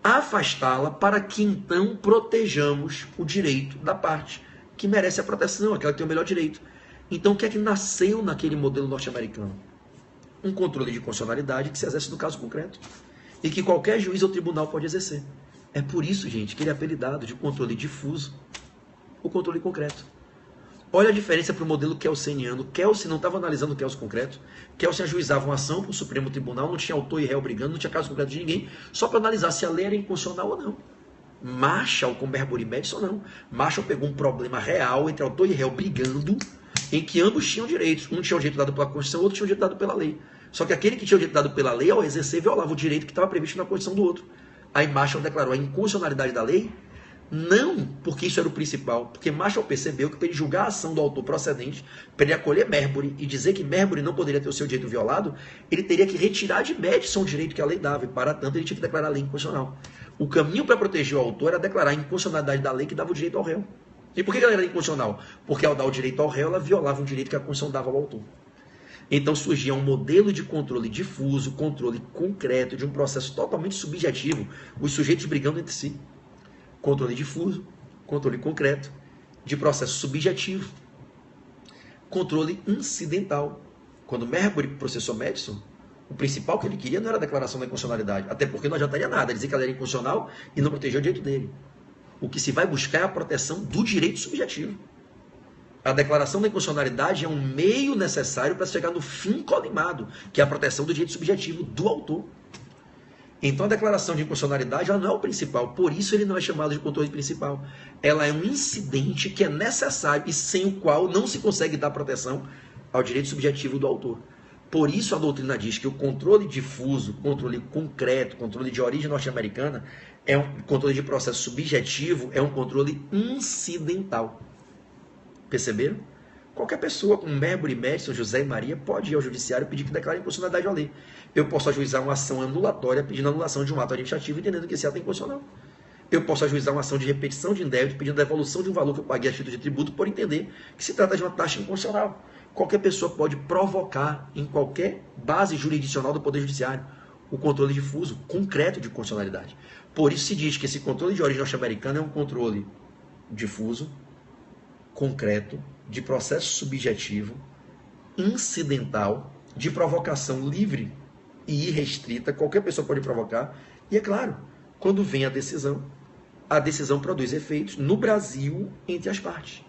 afastá-la para que então protejamos o direito da parte que merece a proteção, aquela que tem o melhor direito. Então o que é que nasceu naquele modelo norte-americano? Um controle de constitucionalidade que se exerce no caso concreto e que qualquer juiz ou tribunal pode exercer. É por isso, gente, que ele é apelidado de controle difuso, o controle concreto. Olha a diferença para o modelo kelseniano. Kelsen não estava analisando o Kelsen concreto. Kelsen ajuizava uma ação para o Supremo Tribunal, não tinha autor e réu brigando, não tinha caso concreto de ninguém, só para analisar se a lei era inconstitucional ou não. Marshall, com Marbury e Madison, não. Marshall pegou um problema real entre autor e réu brigando, em que ambos tinham direitos. Um tinha o direito dado pela Constituição, o outro tinha o direito dado pela lei. Só que aquele que tinha o direito dado pela lei, ao exercer, violava o direito que estava previsto na Constituição do outro. Aí Marshall declarou a inconstitucionalidade da lei, não porque isso era o principal, porque Marshall percebeu que para ele julgar a ação do autor procedente, para ele acolher Marbury e dizer que Marbury não poderia ter o seu direito violado, ele teria que retirar de Madison o direito que a lei dava, e para tanto ele tinha que declarar a lei inconstitucional. O caminho para proteger o autor era declarar a inconstitucionalidade da lei que dava o direito ao réu. E por que ela era inconstitucional? Porque ao dar o direito ao réu, ela violava um direito que a Constituição dava ao autor. Então surgia um modelo de controle difuso, controle concreto, de um processo totalmente subjetivo, os sujeitos brigando entre si. Controle difuso, controle concreto, de processo subjetivo, controle incidental. Quando Marbury processou Madison, o principal que ele queria não era a declaração da inconstitucionalidade, até porque não adiantaria nada dizer que ela era inconstitucional e não proteger o direito dele. O que se vai buscar é a proteção do direito subjetivo. A declaração da inconstitucionalidade é um meio necessário para chegar no fim colimado, que é a proteção do direito subjetivo do autor. Então a declaração de inconstitucionalidade ela não é o principal, por isso ele não é chamado de controle principal. Ela é um incidente que é necessário e sem o qual não se consegue dar proteção ao direito subjetivo do autor. Por isso a doutrina diz que o controle difuso, controle concreto, controle de origem norte-americana, é um controle de processo subjetivo, é um controle incidental. Perceberam? Qualquer pessoa com Marbury, Madison, José e Maria pode ir ao judiciário pedir que declare inconstitucionalidade à lei. Eu posso ajuizar uma ação anulatória pedindo anulação de um ato administrativo entendendo que esse ato é inconstitucional. Eu posso ajuizar uma ação de repetição de indébito pedindo devolução de um valor que eu paguei a título de tributo por entender que se trata de uma taxa inconstitucional. Qualquer pessoa pode provocar em qualquer base jurisdicional do Poder Judiciário o controle difuso, concreto de constitucionalidade. Por isso se diz que esse controle de origem norte-americana é um controle difuso, concreto, de processo subjetivo, incidental, de provocação livre e irrestrita, qualquer pessoa pode provocar, e é claro, quando vem a decisão produz efeitos no Brasil entre as partes.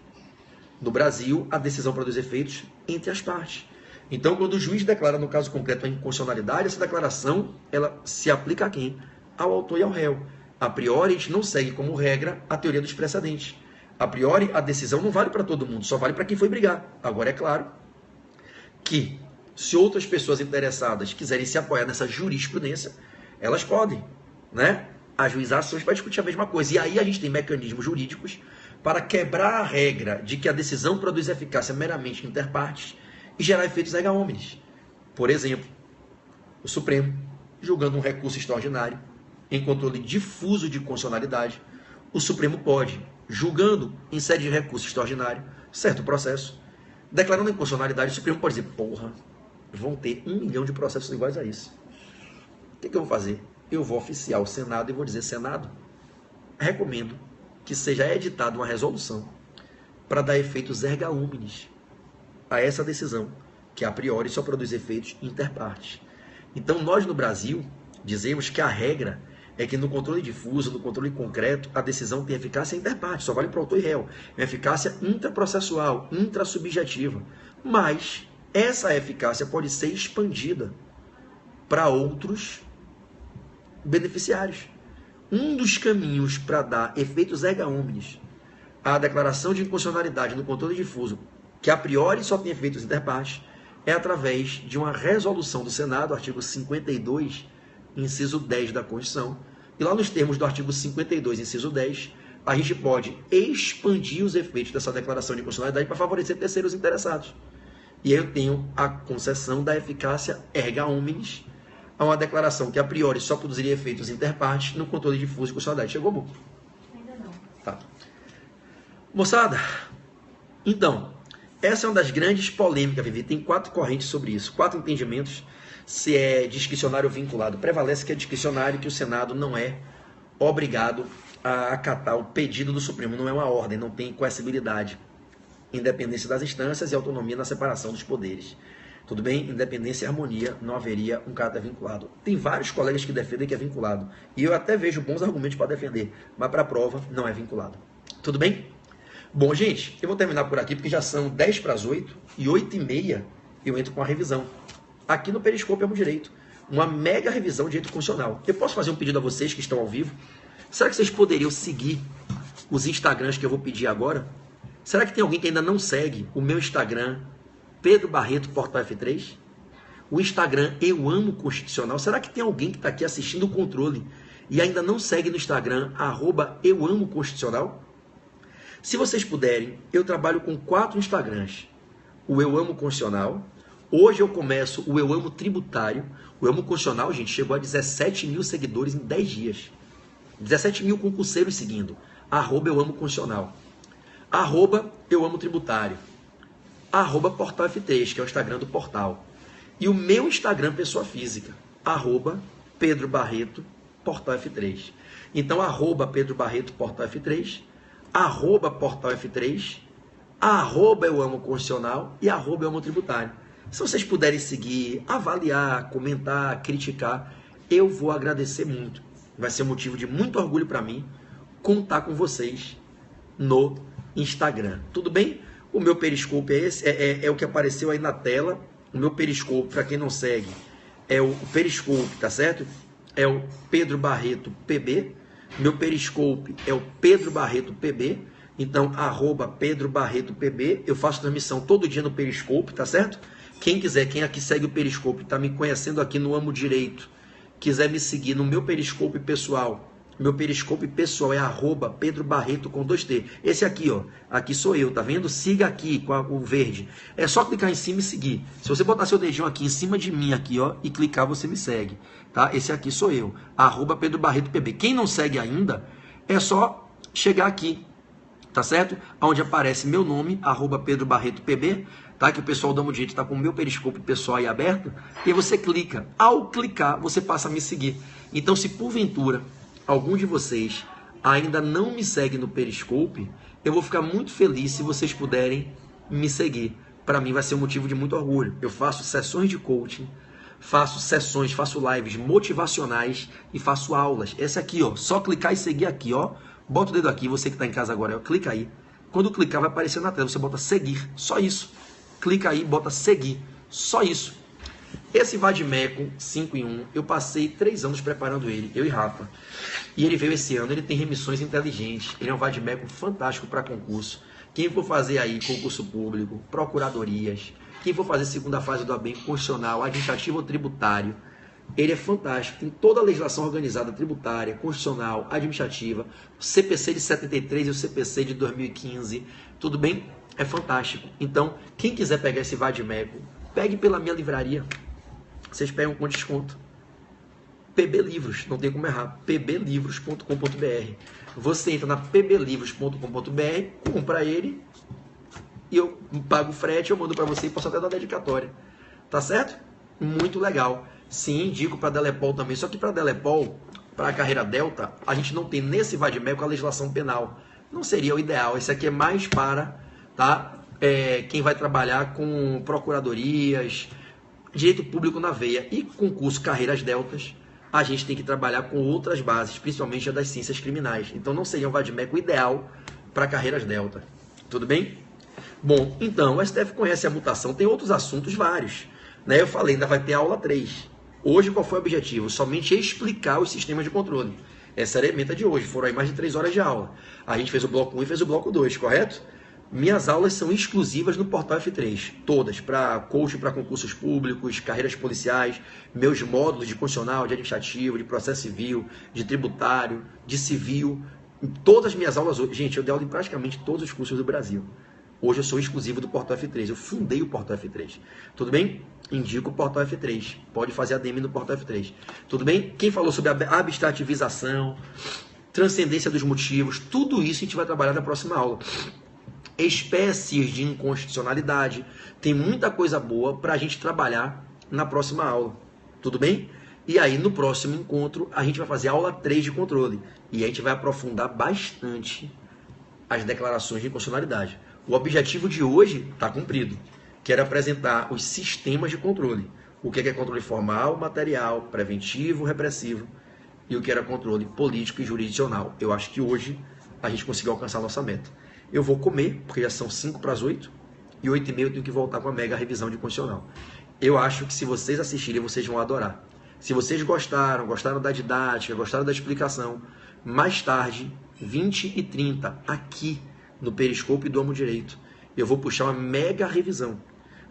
No Brasil, a decisão produz efeitos entre as partes. Então, quando o juiz declara no caso concreto a inconstitucionalidade, essa declaração ela se aplica a quem? Ao autor e ao réu. A priori, a gente não segue como regra a teoria dos precedentes. A priori, a decisão não vale para todo mundo, só vale para quem foi brigar. Agora, é claro que, se outras pessoas interessadas quiserem se apoiar nessa jurisprudência, elas podem, né, ajuizar ações para discutir a mesma coisa. E aí a gente tem mecanismos jurídicos para quebrar a regra de que a decisão produz eficácia meramente inter partes e gerar efeitos erga omnes. Por exemplo, o Supremo, julgando um recurso extraordinário em controle difuso de constitucionalidade, o Supremo pode, julgando em sede de recurso extraordinário, certo processo, declarando a inconstitucionalidade, o Supremo pode dizer, porra, vão ter 1 milhão de processos iguais a isso. O que eu vou fazer? Eu vou oficiar o Senado e vou dizer, Senado, recomendo que seja editada uma resolução para dar efeitos erga omnes a essa decisão, que a priori só produz efeitos inter partes. Então nós no Brasil dizemos que a regra é que no controle difuso, no controle concreto, a decisão tem eficácia inter partes, só vale para o autor e réu. É eficácia intraprocessual, intrasubjetiva. Mas essa eficácia pode ser expandida para outros beneficiários. Um dos caminhos para dar efeitos erga omnes à declaração de inconstitucionalidade no controle difuso, que a priori só tem efeitos interpartes, é através de uma resolução do Senado, artigo 52, inciso 10 da Constituição. E lá nos termos do artigo 52, inciso 10, a gente pode expandir os efeitos dessa declaração de inconstitucionalidade para favorecer terceiros interessados. E aí eu tenho a concessão da eficácia erga omnes a uma declaração que a priori só produziria efeitos interpartes no controle difuso de constitucionalidade. Chegou, Bu? Ainda não. Tá. Moçada, então, essa é uma das grandes polêmicas, Vivi. Tem 4 correntes sobre isso, 4 entendimentos. Se é discricionário ou vinculado. Prevalece que é discricionário, que o Senado não é obrigado a acatar o pedido do Supremo. Não é uma ordem, não tem coercibilidade. Independência das instâncias e autonomia na separação dos poderes. Tudo bem? Independência e harmonia, não haveria um caráter vinculado. Tem vários colegas que defendem que é vinculado. E eu até vejo bons argumentos para defender. Mas para a prova, não é vinculado. Tudo bem? Bom, gente, eu vou terminar por aqui, porque já são 10 para as 8 e 8h30 eu entro com a revisão. Aqui no Periscope Amo Direito. Uma mega revisão de direito constitucional. Eu posso fazer um pedido a vocês que estão ao vivo? Será que vocês poderiam seguir os Instagrams que eu vou pedir agora? Será que tem alguém que ainda não segue o meu Instagram, Pedro Barreto, Portal F3? O Instagram Eu Amo Constitucional. Será que tem alguém que está aqui assistindo o controle e ainda não segue no Instagram, @Eu Amo Constitucional? Se vocês puderem, eu trabalho com 4 Instagrams. O Eu Amo Constitucional. Hoje eu começo o Eu Amo Tributário. O Eu Amo Constitucional, gente, chegou a 17 mil seguidores em 10 dias. 17 mil concurseiros seguindo. @Eu Amo Constitucional. @Eu Amo Tributário. @Portal F3, que é o Instagram do portal. E o meu Instagram pessoa física. @Pedro Barreto, Portal F3. Então, @Pedro Barreto, Portal F3. @Portal F3. @Eu Amo Constitucional. E @Eu Amo Tributário. Se vocês puderem seguir, avaliar, comentar, criticar, eu vou agradecer muito. Vai ser um motivo de muito orgulho para mim contar com vocês no Instagram. Tudo bem? O meu Periscope é esse, é o que apareceu aí na tela. O meu Periscope, para quem não segue, é o Periscope, tá certo? É o Pedro Barreto PB. Meu Periscope é o Pedro Barreto PB. Então, @Pedro Barreto PB. Eu faço transmissão todo dia no Periscope, tá certo? Quem quiser, quem aqui segue o Periscope, está me conhecendo aqui no Amo Direito, quiser me seguir no meu Periscope pessoal, meu Periscope pessoal é @Pedro Barreto com 2T. Esse aqui, ó, aqui sou eu, tá vendo? Siga aqui com o verde. É só clicar em cima e seguir. Se você botar seu dedinho aqui em cima de mim, aqui, ó, e clicar, você me segue, tá? Esse aqui sou eu, @Pedro Barreto PB. Quem não segue ainda, é só chegar aqui, tá certo? Onde aparece meu nome, @Pedro Barreto PB, tá? Que o pessoal do Amo Direito está com o meu Periscope pessoal aí aberto, e aí você clica. Ao clicar, você passa a me seguir. Então, se porventura algum de vocês ainda não me segue no Periscope, eu vou ficar muito feliz se vocês puderem me seguir. Para mim vai ser um motivo de muito orgulho. Eu faço sessões de coaching, faço lives motivacionais e faço aulas. Esse aqui, ó, só clicar e seguir aqui, ó. Bota o dedo aqui, você que está em casa agora, ó, clica aí. Quando clicar vai aparecer na tela, você bota seguir, só isso. Clica aí, bota seguir, só isso. Esse Vadimeco 5 em 1, eu passei 3 anos preparando ele, eu e Rafa. E ele veio esse ano, ele tem remissões inteligentes, ele é um Vadimeco fantástico para concurso. Quem for fazer aí concurso público, procuradorias, quem for fazer segunda fase do ABEM constitucional, administrativo ou tributário, ele é fantástico, tem toda a legislação organizada, tributária, constitucional, administrativa, o CPC de 73 e o CPC de 2015, tudo bem? É fantástico. Então, quem quiser pegar esse Vadimeco, pegue pela minha livraria. Vocês pegam com desconto. PB Livros, não tem como errar. pblivros.com.br. Você entra na pblivros.com.br, compra ele e eu pago o frete, eu mando para você e posso até dar dedicatória. Tá certo? Muito legal. Sim, indico para Delepol também. Só que para Delepol, para a carreira Delta, a gente não tem nesse Vadimeco a legislação penal. Não seria o ideal. Esse aqui é mais para, tá? Quem vai trabalhar com procuradorias, direito público na veia e concurso carreiras deltas, a gente tem que trabalhar com outras bases, principalmente a das ciências criminais. Então não seria um Vadimeco ideal para carreiras delta. Tudo bem? Bom, então, o STF conhece a mutação, tem outros assuntos vários. Né? Eu falei, ainda vai ter aula 3. Hoje, qual foi o objetivo? Somente explicar os sistemas de controle. Essa era a meta de hoje, foram aí mais de 3 horas de aula. A gente fez o bloco 1 e fez o bloco 2, correto? Minhas aulas são exclusivas no Portal F3, todas, para coaching para concursos públicos, carreiras policiais, meus módulos de constitucional, de administrativo, de processo civil, de tributário, de civil. Todas as minhas aulas hoje, gente, eu dei aula em praticamente todos os cursos do Brasil. Hoje eu sou exclusivo do Portal F3, eu fundei o Portal F3. Tudo bem? Indico o Portal F3. Pode fazer ADM no Portal F3. Tudo bem? Quem falou sobre a abstrativização, transcendência dos motivos, tudo isso a gente vai trabalhar na próxima aula. Espécies de inconstitucionalidade. Tem muita coisa boa para a gente trabalhar na próxima aula. Tudo bem? E aí, no próximo encontro, a gente vai fazer a aula 3 de controle. E a gente vai aprofundar bastante as declarações de inconstitucionalidade. O objetivo de hoje está cumprido. Quero apresentar os sistemas de controle. O que é controle formal, material, preventivo, repressivo. E o que era controle político e jurisdicional. Eu acho que hoje a gente conseguiu alcançar a nossa meta. Eu vou comer, porque já são 5 para as 8. E 8h30 eu tenho que voltar com a mega revisão de constitucional. Eu acho que se vocês assistirem, vocês vão adorar. Se vocês gostaram da didática, gostaram da explicação, mais tarde, 20h30, aqui no Periscope do Amo Direito, eu vou puxar uma mega revisão.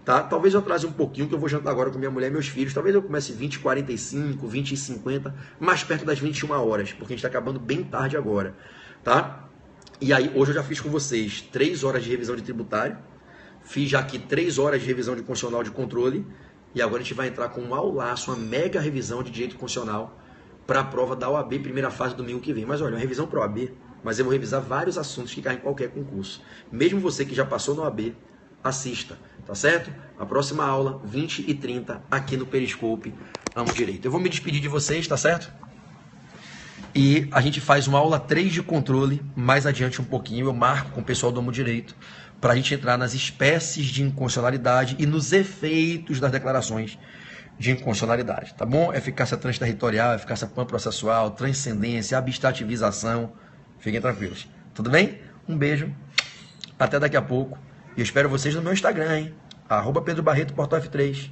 Tá? Talvez eu atrase um pouquinho, que eu vou jantar agora com minha mulher e meus filhos. Talvez eu comece 20h45, 20h50, mais perto das 21 horas, porque a gente está acabando bem tarde agora. Tá? E aí, hoje eu já fiz com vocês 3 horas de revisão de tributário, fiz já aqui 3 horas de revisão de constitucional de controle, e agora a gente vai entrar com um aulaço, uma mega revisão de direito constitucional para a prova da OAB, primeira fase, domingo que vem. Mas olha, uma revisão para a OAB, mas eu vou revisar vários assuntos que caem em qualquer concurso. Mesmo você que já passou no OAB, assista, tá certo? A próxima aula, 20h30, aqui no Periscope, Amo Direito. Eu vou me despedir de vocês, tá certo? E a gente faz uma aula 3 de controle, mais adiante um pouquinho, eu marco com o pessoal do Amo Direito, para a gente entrar nas espécies de inconstitucionalidade e nos efeitos das declarações de inconstitucionalidade, tá bom? Eficácia transterritorial, eficácia panprocessual, transcendência, abstrativização. Fiquem tranquilos. Tudo bem? Um beijo. Até daqui a pouco. E eu espero vocês no meu Instagram, hein? @Pedro Barreto, Portal F3.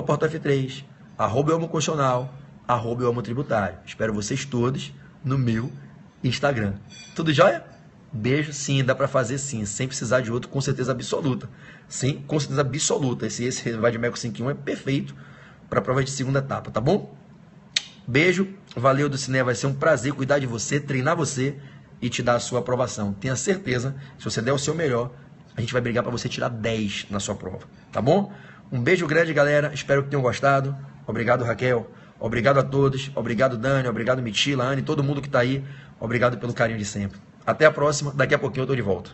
@Portal F3. @Eu Amo Constitucional. @Eu Amo Tributário. Espero vocês todos no meu Instagram. Tudo jóia? Beijo, sim, dá para fazer sim, sem precisar de outro, com certeza absoluta. Sim, com certeza absoluta. Esse Vadimeco 5.1 é perfeito para a prova de segunda etapa, tá bom? Beijo, valeu do cinema, vai ser um prazer cuidar de você, treinar você e te dar a sua aprovação. Tenha certeza, se você der o seu melhor, a gente vai brigar para você tirar 10 na sua prova, tá bom? Um beijo grande, galera, espero que tenham gostado. Obrigado, Raquel. Obrigado a todos. Obrigado, Dani. Obrigado, Mitila, Anne, todo mundo que está aí. Obrigado pelo carinho de sempre. Até a próxima. Daqui a pouquinho eu estou de volta.